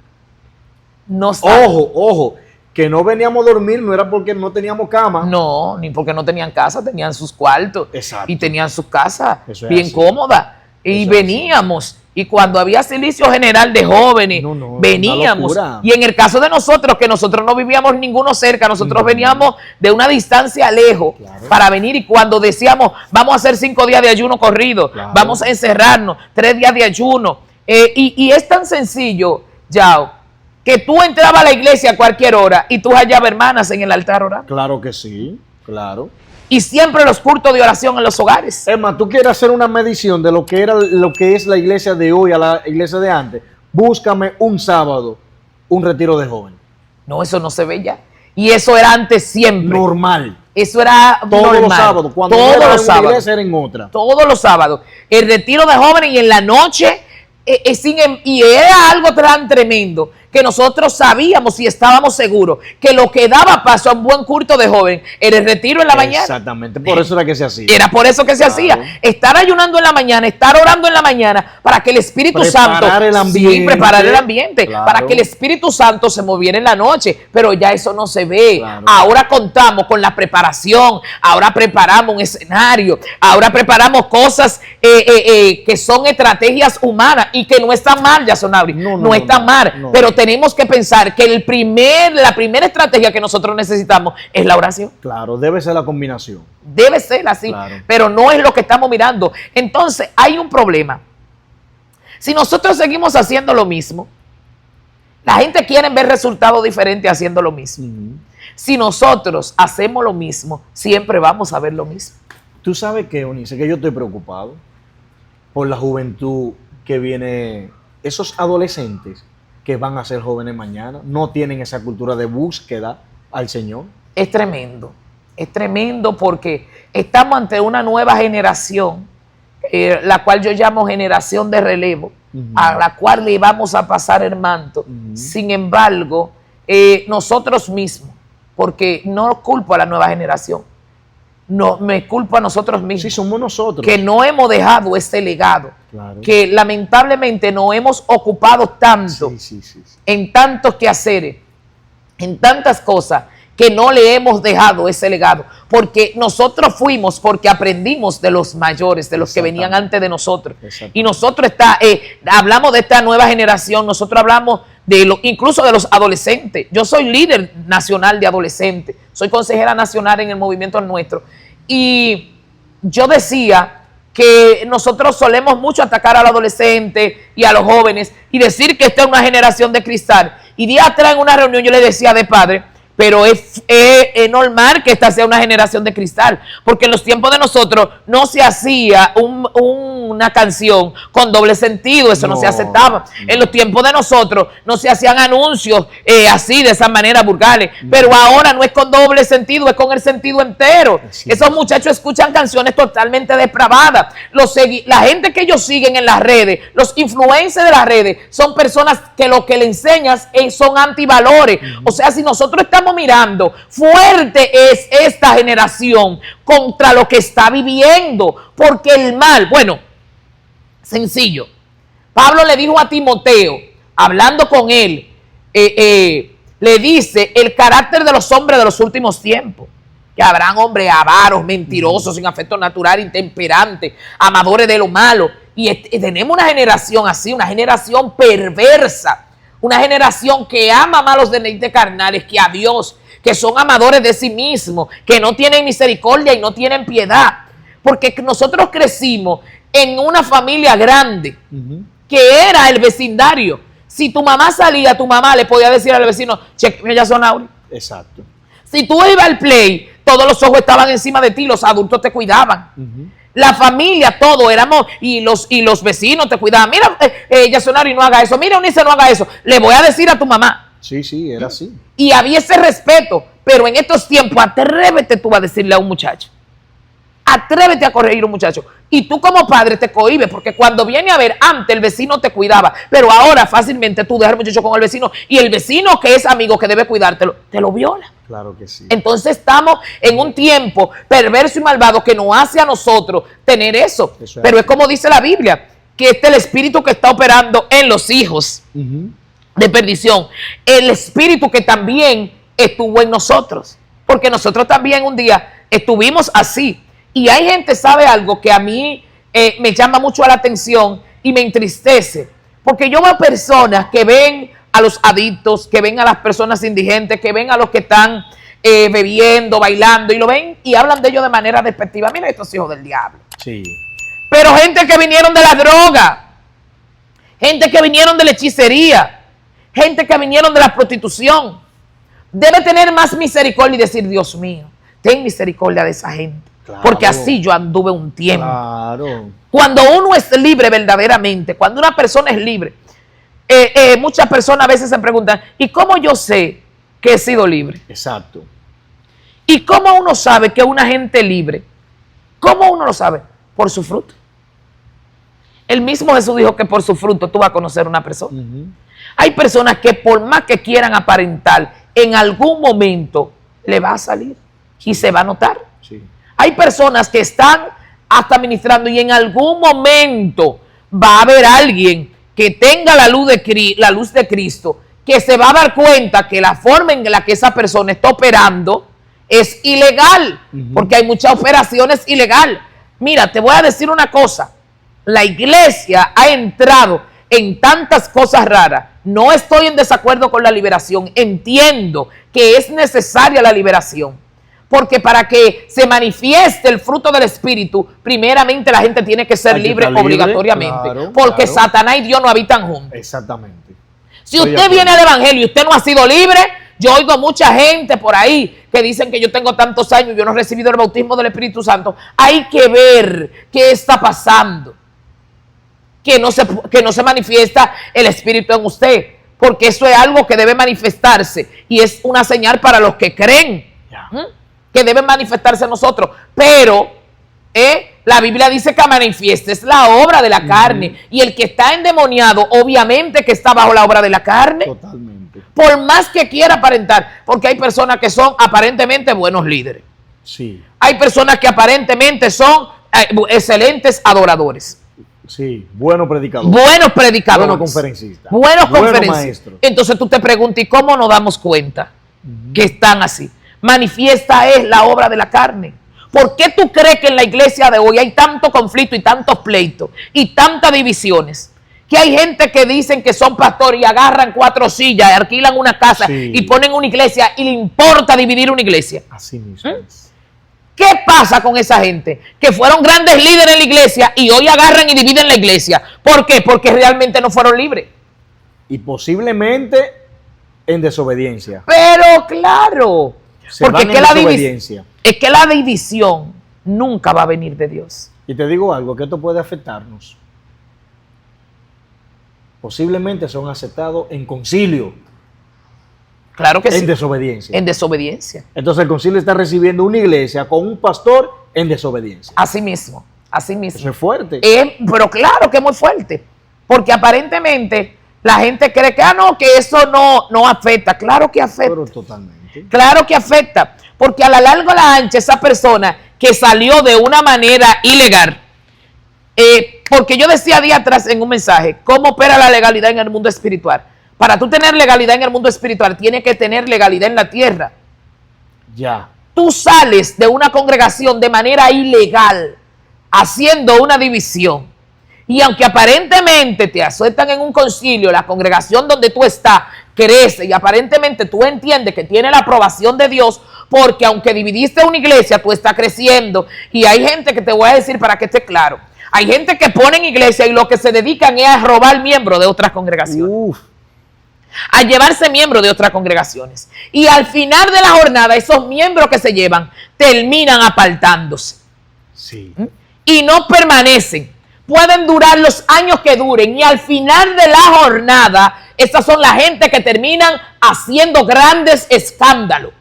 No saben. Ojo, que no veníamos a dormir no era porque no teníamos cama. No, ni porque no tenían casa, tenían sus cuartos. Exacto. Y tenían sus casas Eso es bien así. cómodas. Y Eso veníamos. Y cuando había silicio general de jóvenes, veníamos. Y en el caso de nosotros, que nosotros no vivíamos ninguno cerca, nosotros veníamos de una distancia lejos para venir. Y cuando decíamos, vamos a hacer 5 días de ayuno corrido, vamos a encerrarnos, 3 días de ayuno. Y es tan sencillo, Yao, que tú entrabas a la iglesia a cualquier hora y tú hallabas hermanas en el altar orando. Claro que sí, claro. Y siempre los cultos de oración en los hogares. Emma, tú quieres hacer una medición de lo que es la iglesia de hoy a la iglesia de antes. Búscame un sábado, un retiro de jóvenes. No, eso no se ve ya. Y eso era antes siempre. Normal. Eso era todos normal. Los sábados. Cuando todos era los en sábados. Una iglesia era en otra. Todos los sábados. El retiro de jóvenes y en la noche. Y era algo tan tremendo que nosotros sabíamos y estábamos seguros que lo que daba paso a un buen culto de joven era el retiro en la mañana. Exactamente, por eso era que se hacía. Era por eso que se hacía. Estar ayunando en la mañana, estar orando en la mañana para que el Espíritu Santo preparar el ambiente, para que el Espíritu Santo se moviera en la noche. Pero ya eso no se ve. Ahora contamos con la preparación, ahora preparamos un escenario, ahora preparamos cosas que son estrategias humanas y que no están mal, Yasonabri, no están mal, pero tenemos que pensar que la primera estrategia que nosotros necesitamos es la oración. Claro, debe ser la combinación. Debe ser así, pero no es lo que estamos mirando. Entonces, hay un problema. Si nosotros seguimos haciendo lo mismo, la gente quiere ver resultados diferentes haciendo lo mismo. Si nosotros hacemos lo mismo, siempre vamos a ver lo mismo. Tú sabes que, Eunice, que yo estoy preocupado por la juventud que viene, esos adolescentes que van a ser jóvenes mañana, no tienen esa cultura de búsqueda al Señor. Es tremendo porque estamos ante una nueva generación, la cual yo llamo generación de relevo, a la cual le vamos a pasar el manto. Sin embargo, nosotros mismos, porque no culpo a la nueva generación, no me culpo a nosotros mismos. Sí, somos nosotros. Que no hemos dejado ese legado. Que lamentablemente nos hemos ocupado tanto en tantos quehaceres, en tantas cosas, que no le hemos dejado ese legado. Porque nosotros fuimos, porque aprendimos de los mayores, de los que venían antes de nosotros. Y nosotros hablamos de esta nueva generación, nosotros hablamos incluso de los adolescentes. Yo soy líder nacional de adolescentes, soy consejera nacional en el movimiento nuestro. Y yo decía que nosotros solemos mucho atacar al adolescente y a los jóvenes y decir que esta es una generación de cristal. Y días atrás en una reunión yo le decía de padre, pero es normal que esta sea una generación de cristal, porque en los tiempos de nosotros no se hacía una canción con doble sentido, eso no se aceptaba. En los tiempos de nosotros no se hacían anuncios así, de esa manera vulgares, pero ahora no es con doble sentido, es con el sentido entero. Esos muchachos escuchan canciones totalmente depravadas. La gente que ellos siguen en las redes, los influencers de las redes, son personas que lo que le enseñas son antivalores. O sea, si nosotros estamos mirando, fuerte es esta generación contra lo que está viviendo, porque el mal, bueno, sencillo. Pablo le dijo a Timoteo, hablando con él, le dice el carácter de los hombres de los últimos tiempos, que habrán hombres avaros, mentirosos, sin afecto natural, intemperantes, amadores de lo malo, y tenemos una generación así, una generación perversa, una generación que ama más los deleites carnales que a Dios, que son amadores de sí mismos, que no tienen misericordia y no tienen piedad. Porque nosotros crecimos en una familia grande, que era el vecindario. Si tu mamá salía, tu mamá le podía decir al vecino, cheque, ya son Auri. Exacto. Si tú ibas al play, todos los ojos estaban encima de ti, los adultos te cuidaban. La familia, todo éramos, y los vecinos te cuidaban. Mira, Yasonari, no haga eso. Mira, Unice, no haga eso. Le voy a decir a tu mamá. Sí, era así. Y había ese respeto. Pero en estos tiempos, atrévete tú a decirle a un muchacho. Atrévete a corregir a un muchacho. Y tú como padre te cohibes, porque cuando viene a ver, antes el vecino te cuidaba, pero ahora fácilmente tú dejas al muchacho con el vecino, y el vecino que es amigo, que debe cuidártelo, te lo viola. Claro que sí. Entonces estamos en un tiempo perverso y malvado que nos hace a nosotros tener eso. Pero es como dice la Biblia, que este es el espíritu que está operando en los hijos de perdición. El espíritu que también estuvo en nosotros. Porque nosotros también un día estuvimos así. Y hay gente, ¿sabe algo? Que a mí me llama mucho la atención y me entristece. Porque yo veo personas que ven a los adictos, que ven a las personas indigentes, que ven a los que están bebiendo, bailando, y lo ven y hablan de ellos de manera despectiva. Mira estos hijos del diablo. Sí. Pero gente que vinieron de la droga, gente que vinieron de la hechicería, gente que vinieron de la prostitución, debe tener más misericordia y decir, Dios mío, ten misericordia de esa gente. Claro. Porque así yo anduve un tiempo. Claro. Cuando uno es libre verdaderamente, cuando una persona es libre, muchas personas a veces se preguntan, ¿y cómo yo sé que he sido libre? Exacto. ¿Y cómo uno sabe que una gente libre? ¿Cómo uno lo sabe? Por su fruto. El mismo Jesús dijo que por su fruto tú vas a conocer a una persona. Hay personas que por más que quieran aparentar, en algún momento le va a salir y se va a notar. Sí. Hay personas que están hasta ministrando y en algún momento va a haber alguien que tenga la luz de Cristo, que se va a dar cuenta que la forma en la que esa persona está operando es ilegal, porque hay muchas operaciones ilegales. Mira, te voy a decir una cosa, la iglesia ha entrado en tantas cosas raras. No estoy en desacuerdo con la liberación, entiendo que es necesaria la liberación, porque para que se manifieste el fruto del Espíritu, primeramente la gente tiene que ser libre obligatoriamente, claro, porque claro. Satanás y Dios no habitan juntos. Exactamente. Si usted viene al Evangelio y usted no ha sido libre, yo oigo mucha gente por ahí que dicen que yo tengo tantos años y yo no he recibido el bautismo del Espíritu Santo. Hay que ver qué está pasando, que no se manifiesta el Espíritu en usted, porque eso es algo que debe manifestarse y es una señal para los que creen. Que deben manifestarse en nosotros, pero la Biblia dice que manifiesta es la obra de la carne, y el que está endemoniado obviamente que está bajo la obra de la carne. Totalmente. Por más que quiera aparentar, porque hay personas que son aparentemente buenos líderes. Sí. Hay personas que aparentemente son excelentes adoradores. Sí, buenos predicadores. Buenos predicadores. Buenos conferencistas. Buenos conferencistas. Maestros. Entonces tú te preguntas, ¿y cómo nos damos cuenta que están así? Manifiesta es la obra de la carne. ¿Por qué tú crees que en la iglesia de hoy hay tanto conflicto y tantos pleitos y tantas divisiones? Que hay gente que dicen que son pastores y agarran 4 sillas, alquilan una casa y ponen una iglesia y le importa dividir una iglesia. Así mismo. ¿Qué pasa con esa gente? Que fueron grandes líderes en la iglesia y hoy agarran y dividen la iglesia. ¿Por qué? Porque realmente no fueron libres. Y posiblemente en desobediencia. Pero claro, porque es que la división nunca va a venir de Dios. Y te digo algo, que esto puede afectarnos. Posiblemente son aceptados en concilio. Claro que sí. En desobediencia. En desobediencia. Entonces el concilio está recibiendo una iglesia con un pastor en desobediencia. Así mismo, así mismo. Eso es fuerte. Pero claro que es muy fuerte. Porque aparentemente la gente cree que, no, que eso no afecta. Claro que afecta. Pero totalmente. Claro que afecta. Porque a la larga o la ancha, esa persona que salió de una manera ilegal, porque yo decía día atrás en un mensaje, ¿cómo opera la legalidad en el mundo espiritual? Para tú tener legalidad en el mundo espiritual, tienes que tener legalidad en la tierra. Ya. Tú sales de una congregación de manera ilegal, haciendo una división. Y aunque aparentemente te aceptan en un concilio, la congregación donde tú estás crece y aparentemente tú entiendes que tiene la aprobación de Dios, porque aunque dividiste una iglesia, tú estás creciendo. Y hay gente que te voy a decir para que esté claro. Hay gente que pone en iglesia y lo que se dedican es a robar miembros de otras congregaciones. A llevarse miembros de otras congregaciones. Y al final de la jornada, esos miembros que se llevan terminan apartándose. Sí. Y no permanecen. Pueden durar los años que duren. Y al final de la jornada, esas son la gente que terminan haciendo grandes escándalos.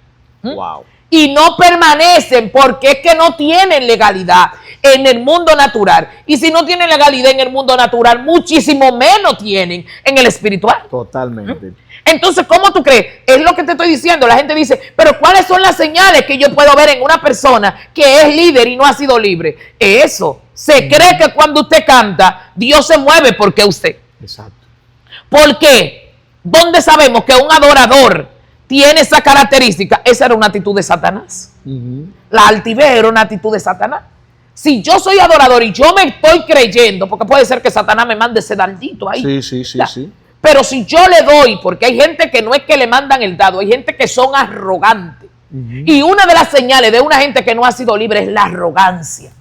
Wow. Y no permanecen porque es que no tienen legalidad en el mundo natural. Y si no tienen legalidad en el mundo natural, muchísimo menos tienen en el espiritual. Totalmente. Entonces, ¿cómo tú crees? Es lo que te estoy diciendo. La gente dice, pero ¿cuáles son las señales que yo puedo ver en una persona que es líder y no ha sido libre? Eso. Se cree que cuando usted canta, Dios se mueve porque usted. Exacto. ¿Por qué? ¿Dónde sabemos que un adorador tiene esa característica? Esa era una actitud de Satanás. La altivez era una actitud de Satanás. Si yo soy adorador y yo me estoy creyendo, porque puede ser que Satanás me mande ese dardito ahí. Sí. Pero si yo le doy, porque hay gente que no es que le mandan el dado, hay gente que son arrogantes. Y una de las señales de una gente que no ha sido libre es la arrogancia.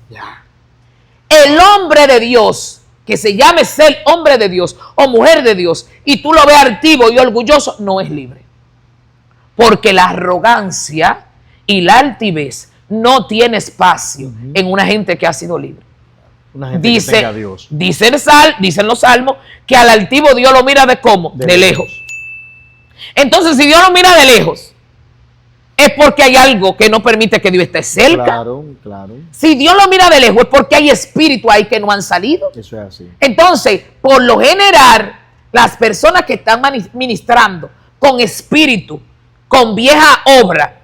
El hombre de Dios, que se llame ser hombre de Dios o mujer de Dios, y tú lo ves altivo y orgulloso, no es libre. Porque la arrogancia y la altivez no tiene espacio en una gente que ha sido libre. Una gente que tenga a Dios. Dicen los salmos que al altivo Dios lo mira de cómo, de lejos. Entonces, si Dios lo mira de lejos, es porque hay algo que no permite que Dios esté cerca. Claro. Si Dios lo mira de lejos, es porque hay espíritus ahí que no han salido. Eso es así. Entonces, por lo general, las personas que están ministrando con espíritu, con vieja obra,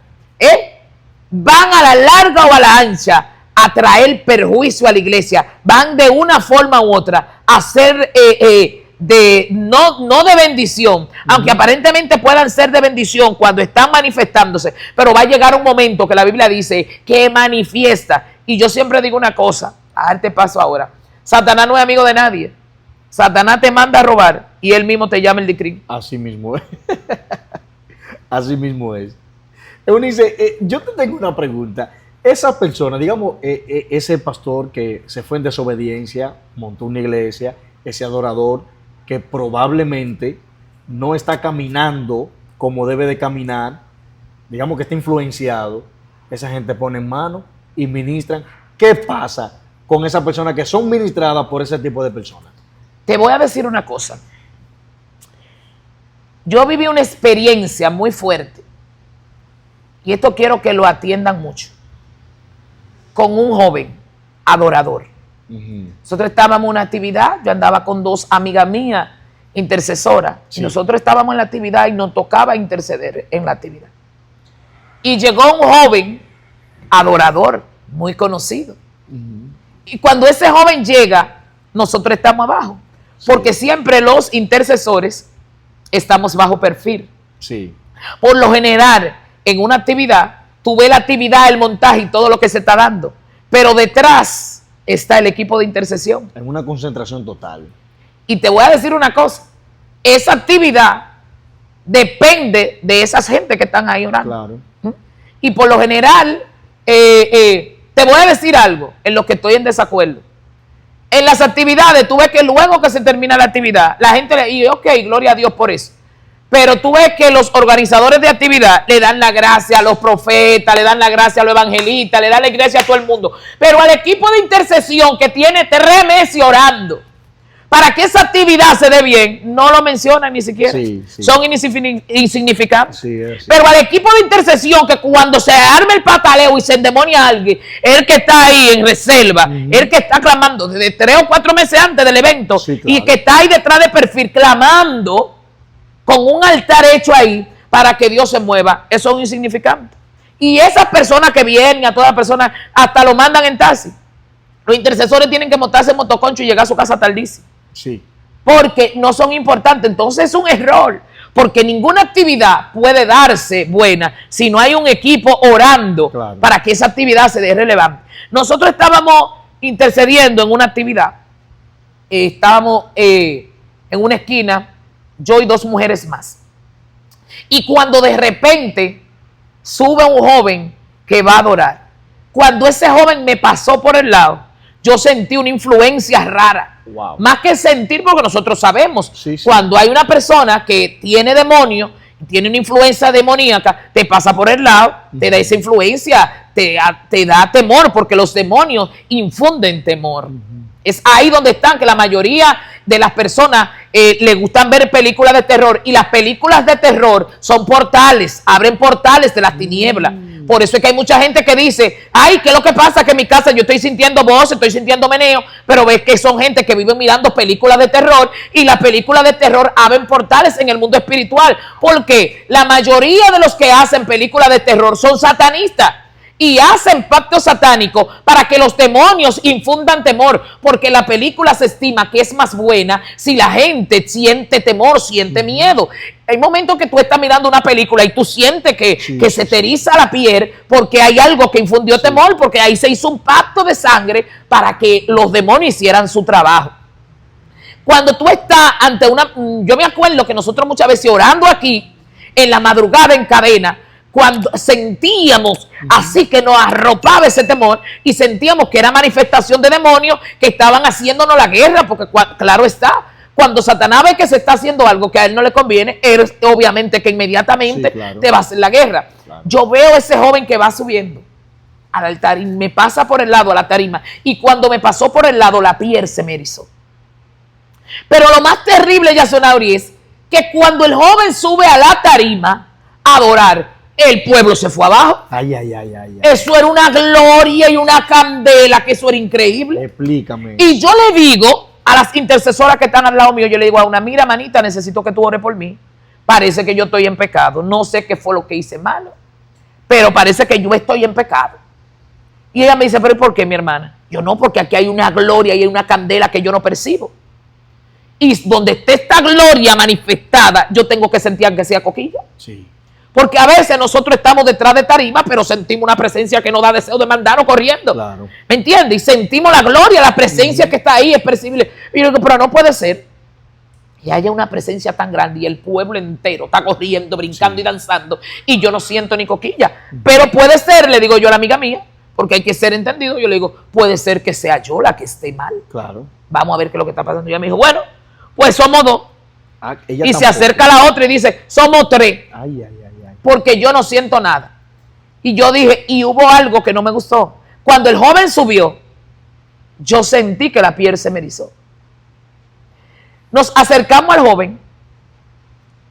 van a la larga o a la ancha a traer perjuicio a la iglesia. Van de una forma u otra a ser no de bendición, aunque aparentemente puedan ser de bendición cuando están manifestándose, pero va a llegar un momento que la Biblia dice que manifiesta. Y yo siempre digo una cosa, a darte paso ahora: Satanás no es amigo de nadie. Satanás te manda a robar y él mismo te llama el decree. Así mismo es. Así mismo es. Eunice, yo te tengo una pregunta. Esa persona, digamos, ese pastor que se fue en desobediencia, montó una iglesia, ese adorador que probablemente no está caminando como debe de caminar, digamos que está influenciado, esa gente pone en mano y ministran. ¿Qué pasa con esas personas que son ministradas por ese tipo de personas? Te voy a decir una cosa. Yo viví una experiencia muy fuerte y esto quiero que lo atiendan mucho, con un joven adorador. Nosotros estábamos en una actividad, yo andaba con 2 amigas mías intercesoras, y nosotros estábamos en la actividad y nos tocaba interceder en la actividad. Y llegó un joven adorador, muy conocido. Y cuando ese joven llega, nosotros estamos abajo, porque siempre los intercesores estamos bajo perfil. Por lo general, en una actividad, tú ves la actividad, el montaje y todo lo que se está dando, pero detrás está el equipo de intercesión. En una concentración total. Y te voy a decir una cosa, esa actividad depende de esas gente que están ahí orando. Claro. Y por lo general, te voy a decir algo en lo que estoy en desacuerdo. En las actividades, tú ves que luego que se termina la actividad, la gente le dice, ok, gloria a Dios por eso. Pero tú ves que los organizadores de actividad le dan la gracia a los profetas, le dan la gracia a los evangelistas, le dan la gracia a todo el mundo. Pero al equipo de intercesión que tiene 3 meses orando, para que esa actividad se dé bien, no lo mencionan ni siquiera. Sí, sí. Son insignificantes. Sí, es, sí. Pero al equipo de intercesión, que cuando se arme el pataleo y se endemonia a alguien, el que está ahí en reserva, el que está clamando desde 3 o 4 meses antes del evento, Sí, claro. y que está ahí detrás de perfil clamando con un altar hecho ahí para que Dios se mueva, eso es un insignificante. Y esas personas que vienen, a todas las personas, hasta lo mandan en taxi. Los intercesores tienen que montarse en motoconcho y llegar a su casa tardísimo. Sí. Porque no son importantes. Entonces es un error, porque ninguna actividad puede darse buena si no hay un equipo orando, claro, para que esa actividad se dé relevante. Nosotros estábamos intercediendo en una actividad, estábamos en una esquina, yo y 2 mujeres más, y cuando de repente sube un joven que va a adorar, cuando ese joven me pasó por el lado, yo sentí una influencia rara. Wow. Más que sentir, porque nosotros sabemos, sí, sí, cuando hay una persona que tiene demonio, tiene una influencia demoníaca, te pasa por el lado, te da esa influencia, te da temor, porque los demonios infunden temor. Es ahí donde están, que la mayoría de las personas le gustan ver películas de terror, y las películas de terror son portales, abren portales de las tinieblas. Por eso es que hay mucha gente que dice, ay, ¿qué es lo que pasa? Que en mi casa yo estoy sintiendo voces, estoy sintiendo meneo, pero ves que son gente que vive mirando películas de terror, y las películas de terror abren portales en el mundo espiritual, porque la mayoría de los que hacen películas de terror son satanistas, y hacen pactos satánicos para que los demonios infundan temor, porque la película se estima que es más buena si la gente siente temor, siente miedo. Hay momentos que tú estás mirando una película y tú sientes que se te eriza la piel porque hay algo que infundió temor, porque ahí se hizo un pacto de sangre para que los demonios hicieran su trabajo. Cuando tú estás ante una... Yo me acuerdo que nosotros muchas veces orando aquí, en la madrugada en cadena, cuando sentíamos así que nos arropaba ese temor y sentíamos que era manifestación de demonios que estaban haciéndonos la guerra, porque claro está, cuando Satanás ve que se está haciendo algo que a él no le conviene, él obviamente que inmediatamente te va a hacer la guerra. Claro. Yo veo a ese joven que va subiendo al altar y me pasa por el lado a la tarima, y cuando me pasó por el lado la piel se me erizó. Pero lo más terrible, Yasonauri, es que cuando el joven sube a la tarima a adorar, el pueblo se fue abajo. Ay, ay, ay, ay. Eso era una gloria y una candela, que eso era increíble. Explícame. Y yo le digo a las intercesoras que están al lado mío, yo le digo a una, mira, manita, necesito que tú ores por mí. Parece que yo estoy en pecado. No sé qué fue lo que hice malo, pero parece que yo estoy en pecado. Y ella me dice, pero ¿por qué, mi hermana? Yo no, porque aquí hay una gloria y hay una candela que yo no percibo. Y donde esté esta gloria manifestada, yo tengo que sentir que sea coquilla. Sí. Porque a veces nosotros estamos detrás de tarima, pero sentimos una presencia que nos da deseo de mandarnos corriendo. Claro. ¿Me entiendes? Y sentimos la gloria, la presencia que está ahí, es percibible. Y yo digo, pero no puede ser que haya una presencia tan grande y el pueblo entero está corriendo, brincando y danzando, y yo no siento ni coquilla. Pero puede ser, le digo yo a la amiga mía, porque hay que ser entendido, yo le digo, puede ser que sea yo la que esté mal. Claro. Vamos a ver qué es lo que está pasando. Y ella me dijo, bueno, pues somos 2. Y se acerca a la otra y dice, somos 3. Ay, ay, ay. Porque yo no siento nada. Y yo dije, y hubo algo que no me gustó. Cuando el joven subió, yo sentí que la piel se me erizó. Nos acercamos al joven,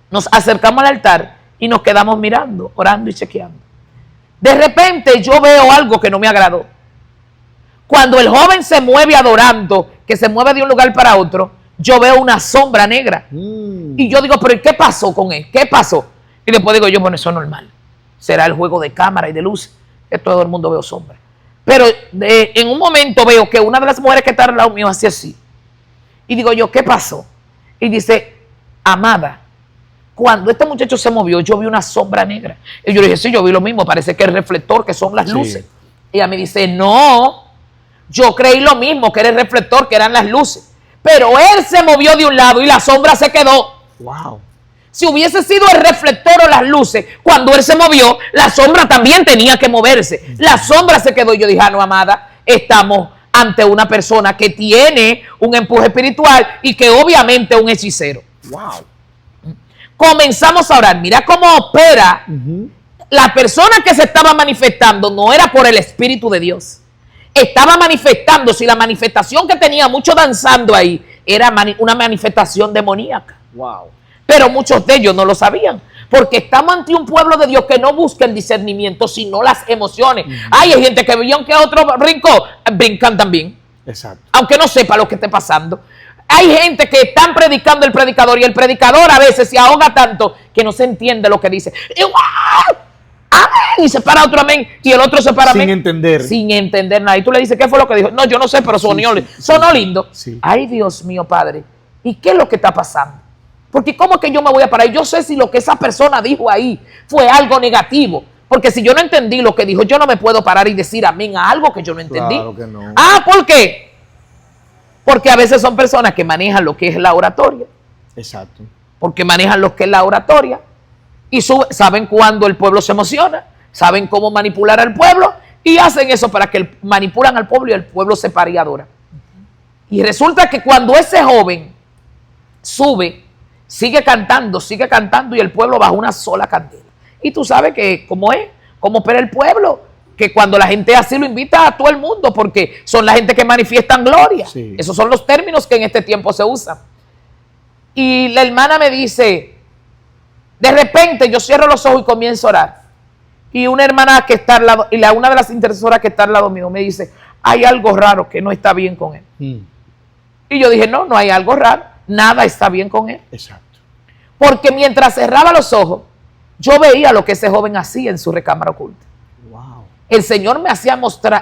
nos acercamos al altar y nos quedamos mirando, orando y chequeando. De repente yo veo algo que no me agradó. Cuando el joven se mueve adorando, que se mueve de un lugar para otro, yo veo una sombra negra. Y yo digo, pero ¿qué pasó con él? ¿Qué pasó? Y después digo yo, bueno, eso es normal. Será el juego de cámara y de luz, que todo el mundo veo sombra. Pero en un momento veo que una de las mujeres que está al lado mío hace así. Y digo yo, ¿qué pasó? Y dice, amada, cuando este muchacho se movió, yo vi una sombra negra. Y yo le dije, sí, yo vi lo mismo, parece que el reflector, que son las luces. Y ella me dice, no, yo creí lo mismo, que era el reflector, que eran las luces. pero él se movió de un lado y la sombra se quedó. Wow. Si hubiese sido el reflector o las luces, cuando él se movió, la sombra también tenía que moverse. La sombra se quedó y yo dije, no, amada, estamos ante una persona que tiene un empuje espiritual y que obviamente es un hechicero. Wow. Comenzamos a orar. Mira cómo opera. La persona que se estaba manifestando no era por el Espíritu de Dios. Estaba manifestándose y la manifestación que tenía mucho danzando ahí era una manifestación demoníaca. Wow. Pero muchos de ellos no lo sabían. Porque estamos ante un pueblo de Dios que no busca el discernimiento, sino las emociones. Hay gente que vio que otro brincó, brincan también. Exacto. Aunque no sepa lo que esté pasando. Hay gente que están predicando el predicador y el predicador a veces se ahoga tanto que no se entiende lo que dice. Y, ¡wow! ¡Amén! Y se para otro amén y el otro se para amén. Sin entender. Sin entender nada. Y tú le dices, ¿qué fue lo que dijo? No, yo no sé, pero sonó lindo. Sí. Ay, Dios mío, Padre. ¿Y qué es lo que está pasando? Porque ¿cómo es que yo me voy a parar? Yo sé si lo que esa persona dijo ahí fue algo negativo. Porque si yo no entendí lo que dijo, yo no me puedo parar y decir amén a algo que yo no entendí. Claro que no. Ah, ¿por qué? Porque a veces son personas que manejan lo que es la oratoria. Exacto. Porque manejan lo que es la oratoria. Y saben cuándo el pueblo se emociona. Saben cómo manipular al pueblo. Y hacen eso para que manipulan al pueblo y el pueblo se pare y adora. Y resulta que cuando ese joven sube, sigue cantando y el pueblo bajo una sola candela. Y tú sabes que cómo es, cómo opera el pueblo, que cuando la gente así lo invita a todo el mundo, porque son la gente que manifiestan gloria. Sí. Esos son los términos que en este tiempo se usan. Y la hermana me dice, de repente yo cierro los ojos y comienzo a orar. Y una hermana que está al lado, y una de las intercesoras que está al lado mío me dice, hay algo raro que no está bien con él. Y yo dije, no hay algo raro. Nada está bien con él. Exacto. Porque mientras cerraba los ojos, yo veía lo que ese joven hacía en su recámara oculta. Wow. El Señor me hacía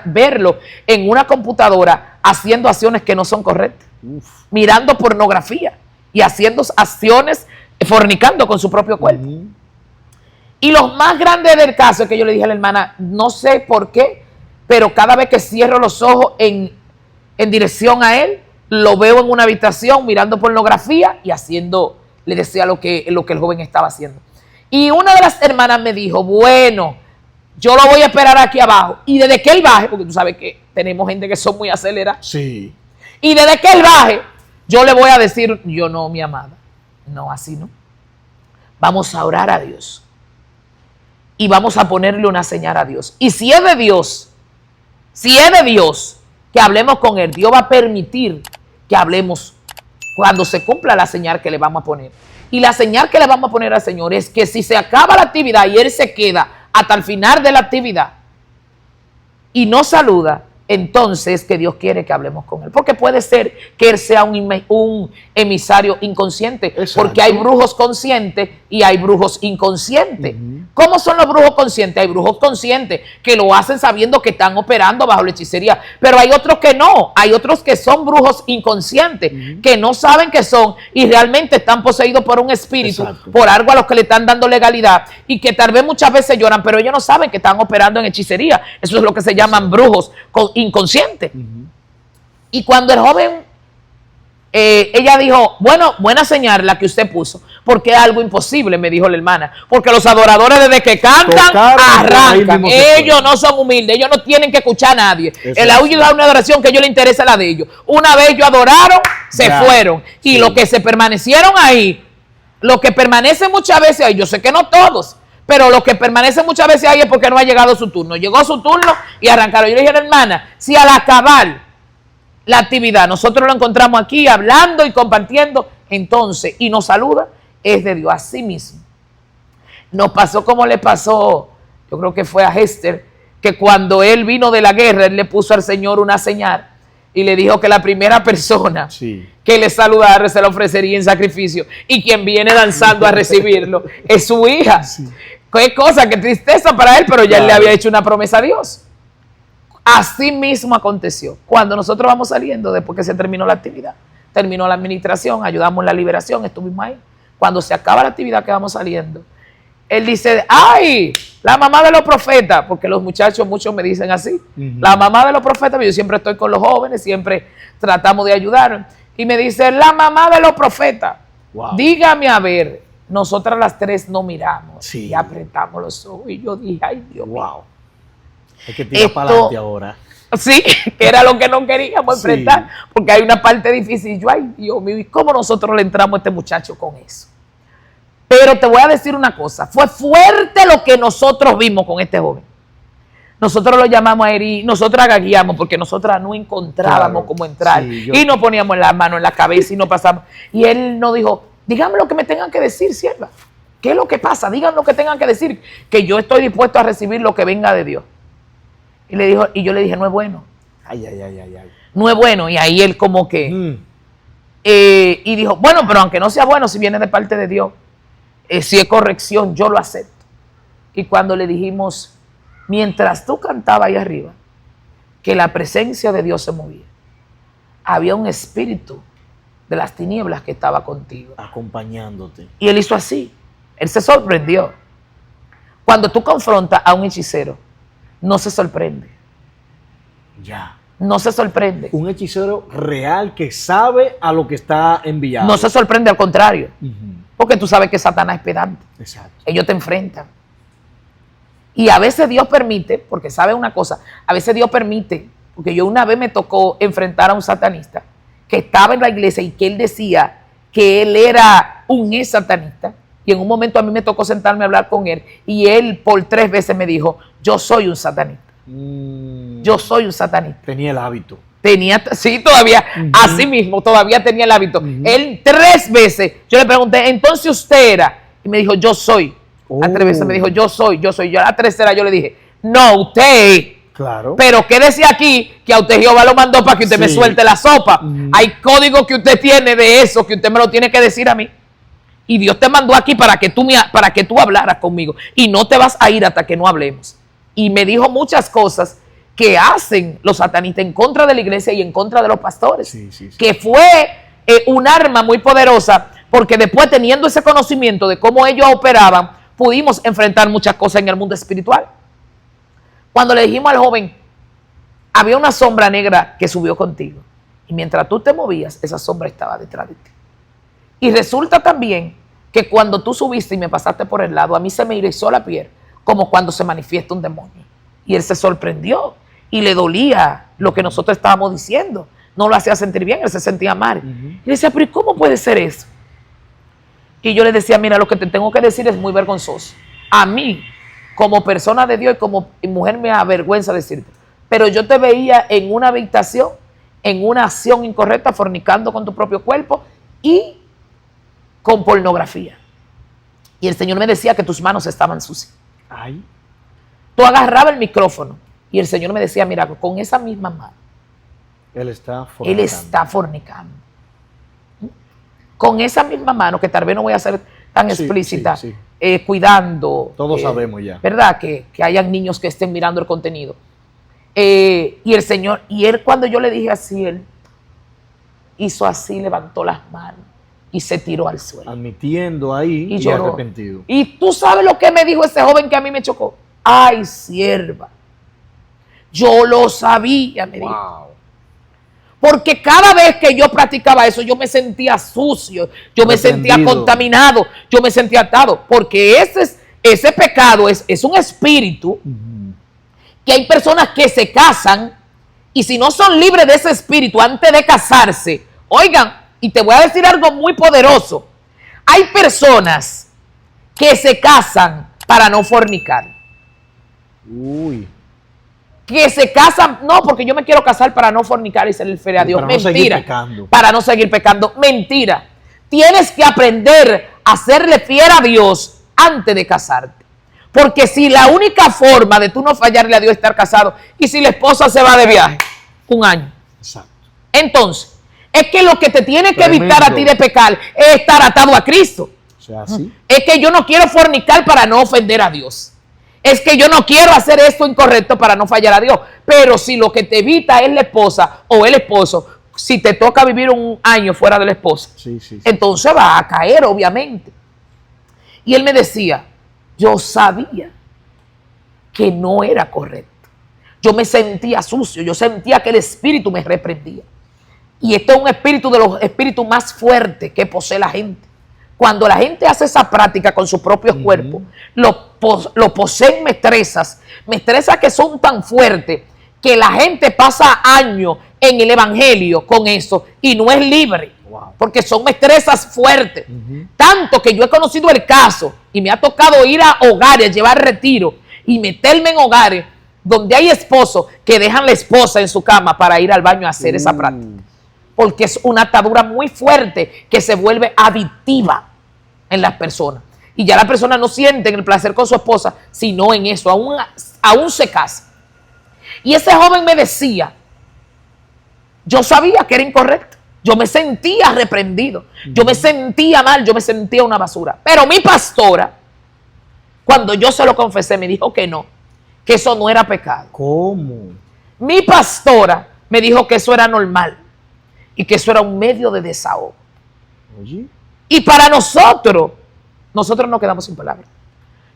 verlo en una computadora haciendo acciones que no son correctas. Mirando pornografía y haciendo acciones, fornicando con su propio cuerpo. Y lo más grande del caso es que yo le dije a la hermana, no sé por qué, pero cada vez que cierro los ojos en dirección a él, lo veo en una habitación mirando pornografía y haciendo, le decía lo que el joven estaba haciendo. Y una de las hermanas me dijo, bueno, yo lo voy a esperar aquí abajo. Y desde que él baje, porque tú sabes que tenemos gente que son muy acelerados. Sí. Y desde que él baje, yo le voy a decir, yo no, mi amada. No, así no. Vamos a orar a Dios. Y vamos a ponerle una señal a Dios. Y si es de Dios, que hablemos con él, Dios va a permitir que hablemos cuando se cumpla la señal que le vamos a poner. Y la señal que le vamos a poner al Señor es que si se acaba la actividad y él se queda hasta el final de la actividad y no saluda, entonces que Dios quiere que hablemos con él. Porque puede ser que él sea un emisario inconsciente. Exacto. Porque hay brujos conscientes y hay brujos inconscientes. ¿Cómo son los brujos conscientes? Hay brujos conscientes que lo hacen sabiendo que están operando bajo la hechicería. Pero hay otros que no. Hay otros que son brujos inconscientes, que no saben que son y realmente están poseídos por un espíritu. Exacto. Por algo a los que le están dando legalidad y que tal vez muchas veces lloran, pero ellos no saben que están operando en hechicería. Eso es lo que se llaman brujos inconsciente. Y cuando el joven, ella dijo, bueno, buena señal la que usted puso, porque es algo imposible, me dijo la hermana, porque los adoradores desde que cantan, arrancan. Ellos no son humildes, ellos no tienen que escuchar a nadie. El audio da una adoración que a ellos les interesa la de ellos. Una vez ellos adoraron, se fueron. Y lo que se permanecieron ahí, lo que permanece muchas veces ahí, yo sé que no todos, pero lo que permanece muchas veces ahí es porque no ha llegado su turno. Llegó su turno y arrancaron. Yo le dije a la hermana, si al acabar la actividad nosotros lo encontramos aquí hablando y compartiendo, entonces, y nos saluda, es de Dios. Así mismo nos pasó como le pasó, yo creo que fue a Hester, que cuando él vino de la guerra, él le puso al Señor una señal y le dijo que la primera persona que le saludara se le ofrecería en sacrificio, y quien viene danzando a recibirlo es su hija. Qué cosa, qué tristeza para él, pero ya él le había hecho una promesa a Dios. Así mismo aconteció. Cuando nosotros vamos saliendo, después que se terminó la actividad, terminó la administración, ayudamos en la liberación, estuvimos ahí. Cuando se acaba la actividad que vamos saliendo, él dice, ¡ay! La mamá de los profetas, porque los muchachos, muchos me dicen así, la mamá de los profetas, yo siempre estoy con los jóvenes, siempre tratamos de ayudar. Y me dice, la mamá de los profetas. Wow. Dígame a ver, nosotras las tres no miramos Sí. y apretamos los ojos. Y yo dije, ay Dios mío. Wow. Hay que tirar para adelante ahora. Sí, que era lo que no queríamos Sí. enfrentar, porque hay una parte difícil. Yo, ay Dios mío, ¿y cómo nosotros le entramos a este muchacho con eso? Pero te voy a decir una cosa, fue fuerte lo que nosotros vimos con este joven. Nosotros lo llamamos a él y nosotras gagueamos porque nosotras no encontrábamos Claro. cómo entrar. Sí, Y nos poníamos la mano en la cabeza y no pasamos. Y él nos dijo, díganme lo que me tengan que decir, sierva. ¿Qué es lo que pasa? Digan lo que tengan que decir, que yo estoy dispuesto a recibir lo que venga de Dios. Y le dijo, y yo le dije, no es bueno. Ay, ay, ay, ay, ay. No es bueno. Y ahí él como que, Mm. y dijo, bueno, pero aunque no sea bueno, si viene de parte de Dios, si es corrección, yo lo acepto. Y cuando le dijimos, mientras tú cantabas ahí arriba, que la presencia de Dios se movía, había un espíritu de las tinieblas que estaba contigo. Acompañándote. Y él hizo así. Él se sorprendió. Cuando tú confrontas a un hechicero, no se sorprende. Ya. No se sorprende. Un hechicero real que sabe a lo que está enviado. No se sorprende, al contrario. Ujú. Porque tú sabes que Satanás es pedante. Exacto. Ellos te enfrentan. Y a veces Dios permite, porque sabe una cosa, a veces Dios permite, porque yo una vez me tocó enfrentar a un satanista que estaba en la iglesia y que él decía que él era un ex satanista. Y en un momento a mí me tocó sentarme a hablar con él y él por 3 veces me dijo, yo soy un satanista. Yo soy un satanista. Tenía el hábito. Tenía, sí, todavía, así mismo, todavía tenía el hábito. Él 3 veces, yo le pregunté, entonces usted era, y me dijo, yo soy. A 3 veces me dijo, yo soy. Yo a la tercera yo le dije, no, usted. Claro. Pero ¿qué decía aquí? Que a usted Jehová lo mandó para que usted me Sí. suelte la sopa. Hay código que usted tiene de eso, que usted me lo tiene que decir a mí. Y Dios te mandó aquí para que tú hablaras conmigo. Y no te vas a ir hasta que no hablemos. Y me dijo muchas cosas que hacen los satanistas en contra de la iglesia y en contra de los pastores. Sí, sí, sí. Que fue un arma muy poderosa, porque después, teniendo ese conocimiento de cómo ellos operaban, pudimos enfrentar muchas cosas en el mundo espiritual. Cuando le dijimos al joven, había una sombra negra que subió contigo. Y mientras tú te movías, esa sombra estaba detrás de ti. Y resulta también que cuando tú subiste y me pasaste por el lado, a mí se me erizó la piel, como cuando se manifiesta un demonio. Y él se sorprendió y le dolía lo que nosotros estábamos diciendo. No lo hacía sentir bien, él se sentía mal. Y le decía, pero ¿y cómo puede ser eso? Y yo le decía, mira, lo que te tengo que decir es muy vergonzoso. A mí, como persona de Dios y como mujer, me avergüenza decirte. Pero yo te veía en una habitación, en una acción incorrecta, fornicando con tu propio cuerpo y con pornografía. Y el Señor me decía que tus manos estaban sucias. Ay. Tú agarrabas el micrófono y el Señor me decía, mira, con esa misma mano, Él está Él está fornicando. Con esa misma mano, que tal vez no voy a ser tan Sí, explícita, sí, cuidando. Todos sabemos ya. ¿Verdad? Que hayan niños que estén mirando el contenido. Y el Señor, y él, cuando yo le dije así, él hizo así, levantó las manos y se tiró al suelo. Admitiendo ahí Y y lloró. arrepentido. Y tú sabes lo que me dijo ese joven que a mí me chocó. Ay, sierva, yo lo sabía, me dijo. Wow. Porque cada vez que yo practicaba eso, yo me sentía sucio, yo me sentía Reprendido. contaminado, yo me sentía atado. Porque ese pecado es un espíritu que hay personas que se casan y si no son libres de ese espíritu antes de casarse, oigan, y te voy a decir algo muy poderoso. Hay personas que se casan para no fornicar. Uy. Que se casan, no, porque yo me quiero casar para no fornicar y serle fiel a Dios. Para no seguir Mentira. pecando. Para no seguir pecando. Mentira. Tienes que aprender a serle fiel a Dios antes de casarte. Porque si la única forma de tú no fallarle a Dios es estar casado, y si la esposa se va de viaje, 1 año. Exacto. Entonces, es que lo que te tiene que Tremendo. evitar a ti de pecar es estar atado a Cristo. O sea, sí. Es que yo no quiero fornicar para no ofender a Dios. Es que yo no quiero hacer esto incorrecto para no fallar a Dios. Pero si lo que te evita es la esposa o el esposo, si te toca vivir 1 año fuera de la esposa, Sí, sí, sí. entonces va a caer, obviamente. Y él me decía, yo sabía que no era correcto. Yo me sentía sucio, yo sentía que el Espíritu me reprendía. Y esto es un espíritu de los espíritus más fuertes que posee la gente. Cuando la gente hace esa práctica con sus propios cuerpos, lo poseen mestrezas que son tan fuertes que la gente pasa años en el evangelio con eso y no es libre. Wow. Porque son mestrezas fuertes. Tanto que yo he conocido el caso y me ha tocado ir a hogares, llevar retiro y meterme en hogares donde hay esposos que dejan la esposa en su cama para ir al baño a hacer esa práctica. Porque es una atadura muy fuerte que se vuelve adictiva en las personas. Y ya la persona no siente el placer con su esposa, sino en eso, aún se casa. Y ese joven me decía, yo sabía que era incorrecto, yo me sentía reprendido, yo me sentía mal, yo me sentía una basura. Pero mi pastora, cuando yo se lo confesé, me dijo que no, que eso no era pecado. ¿Cómo? Mi pastora me dijo que eso era normal y que eso era un medio de desahogo. Oye. Y para nosotros nos quedamos sin palabras.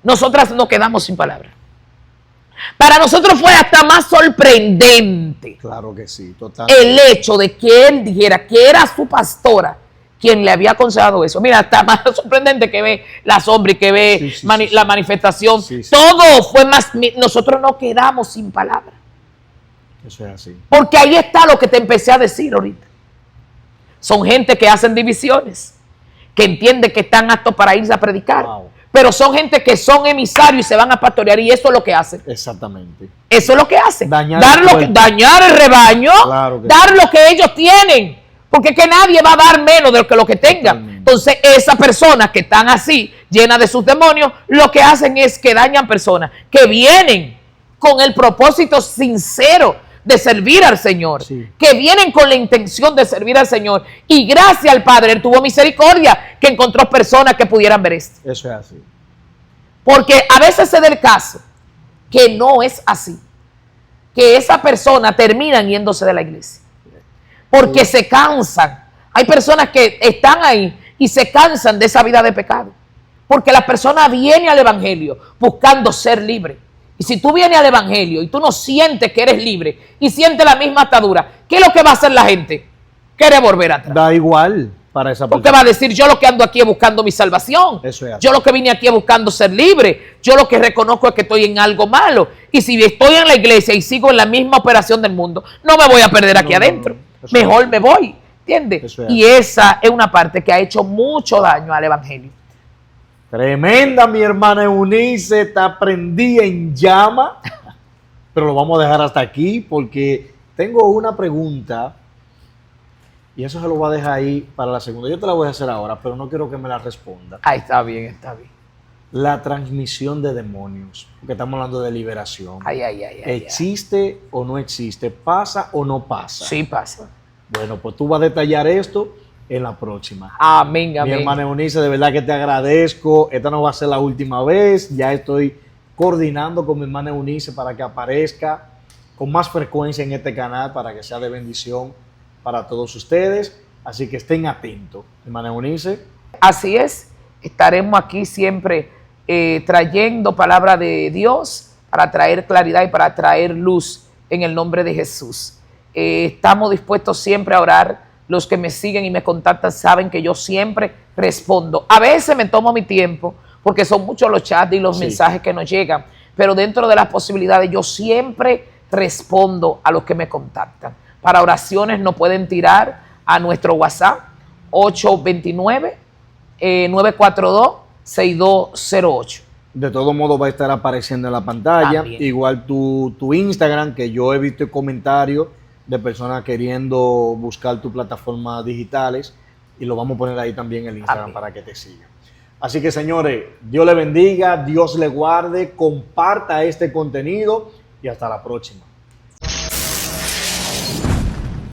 Nosotras nos quedamos sin palabras. Para nosotros fue hasta más sorprendente Claro que sí, total. el hecho de que él dijera que era su pastora quien le había aconsejado eso. Mira, está más sorprendente que ve la sombra y que ve la manifestación. Sí, sí. Todo fue más... Nosotros nos quedamos sin palabras. Eso es así. Porque ahí está lo que te empecé a decir ahorita. Son gente que hacen divisiones, que entienden que están aptos para irse a predicar. Wow. Pero son gente que son emisarios y se van a pastorear y eso es lo que hacen. Exactamente. Eso es lo que hacen. Dañar Dañar el rebaño, Claro que dar lo que ellos tienen. Porque es que nadie va a dar menos de lo que tengan. Totalmente. Entonces, esas personas que están así, llenas de sus demonios, lo que hacen es que dañan personas que vienen con el propósito sincero de servir al Señor, Sí. que vienen con la intención de servir al Señor. Y gracias al Padre, Él tuvo misericordia que encontró personas que pudieran ver esto. Eso es así. Porque a veces se da el caso que no es así, que esa persona termina yéndose de la iglesia, porque se cansan. Hay personas que están ahí y se cansan de esa vida de pecado, porque la persona viene al evangelio buscando ser libre. Y si tú vienes al evangelio y tú no sientes que eres libre y sientes la misma atadura, ¿qué es lo que va a hacer la gente? Quiere volver atrás. Da igual para esa Porque persona. va a decir, yo lo que ando aquí es buscando mi salvación. Eso es así. Yo lo que vine aquí es buscando ser libre. Yo lo que reconozco es que estoy en algo malo. Y si estoy en la iglesia y sigo en la misma operación del mundo, no me voy a perder aquí adentro. Eso Mejor es. me voy. ¿Entiendes? Eso es Y esa es una parte que ha hecho mucho daño al evangelio. Tremenda, mi hermana Eunice, está prendida en llama. Pero lo vamos a dejar hasta aquí porque tengo una pregunta y eso se lo voy a dejar ahí para la segunda. Yo te la voy a hacer ahora, pero no quiero que me la responda. Ahí está bien, está bien. La transmisión de demonios, porque estamos hablando de liberación. Ay, ay, ay, ay. ¿Existe o no existe? ¿Pasa o no pasa? Sí pasa. Bueno, pues tú vas a detallar esto en la próxima. Amén, Mi amén. hermana Eunice, de verdad que te agradezco. Esta no va a ser la última vez. Ya estoy coordinando con mi hermana Eunice para que aparezca con más frecuencia en este canal para que sea de bendición para todos ustedes. Así que estén atentos. Hermana Eunice. Así es. Estaremos aquí siempre trayendo palabra de Dios para traer claridad y para traer luz en el nombre de Jesús. Estamos dispuestos siempre a orar. Los que me siguen y me contactan saben que yo siempre respondo. A veces me tomo mi tiempo porque son muchos los chats y los mensajes que nos llegan, pero dentro de las posibilidades yo siempre respondo a los que me contactan. Para oraciones nos pueden tirar a nuestro WhatsApp 829-942-6208. De todo modo va a estar apareciendo en la pantalla. También. Igual tu Instagram, que yo he visto comentarios de personas queriendo buscar tus plataformas digitales y lo vamos a poner ahí también en el Instagram. Amén. Para que te sigan. Así que señores, Dios le bendiga, Dios le guarde, comparta este contenido y hasta la próxima.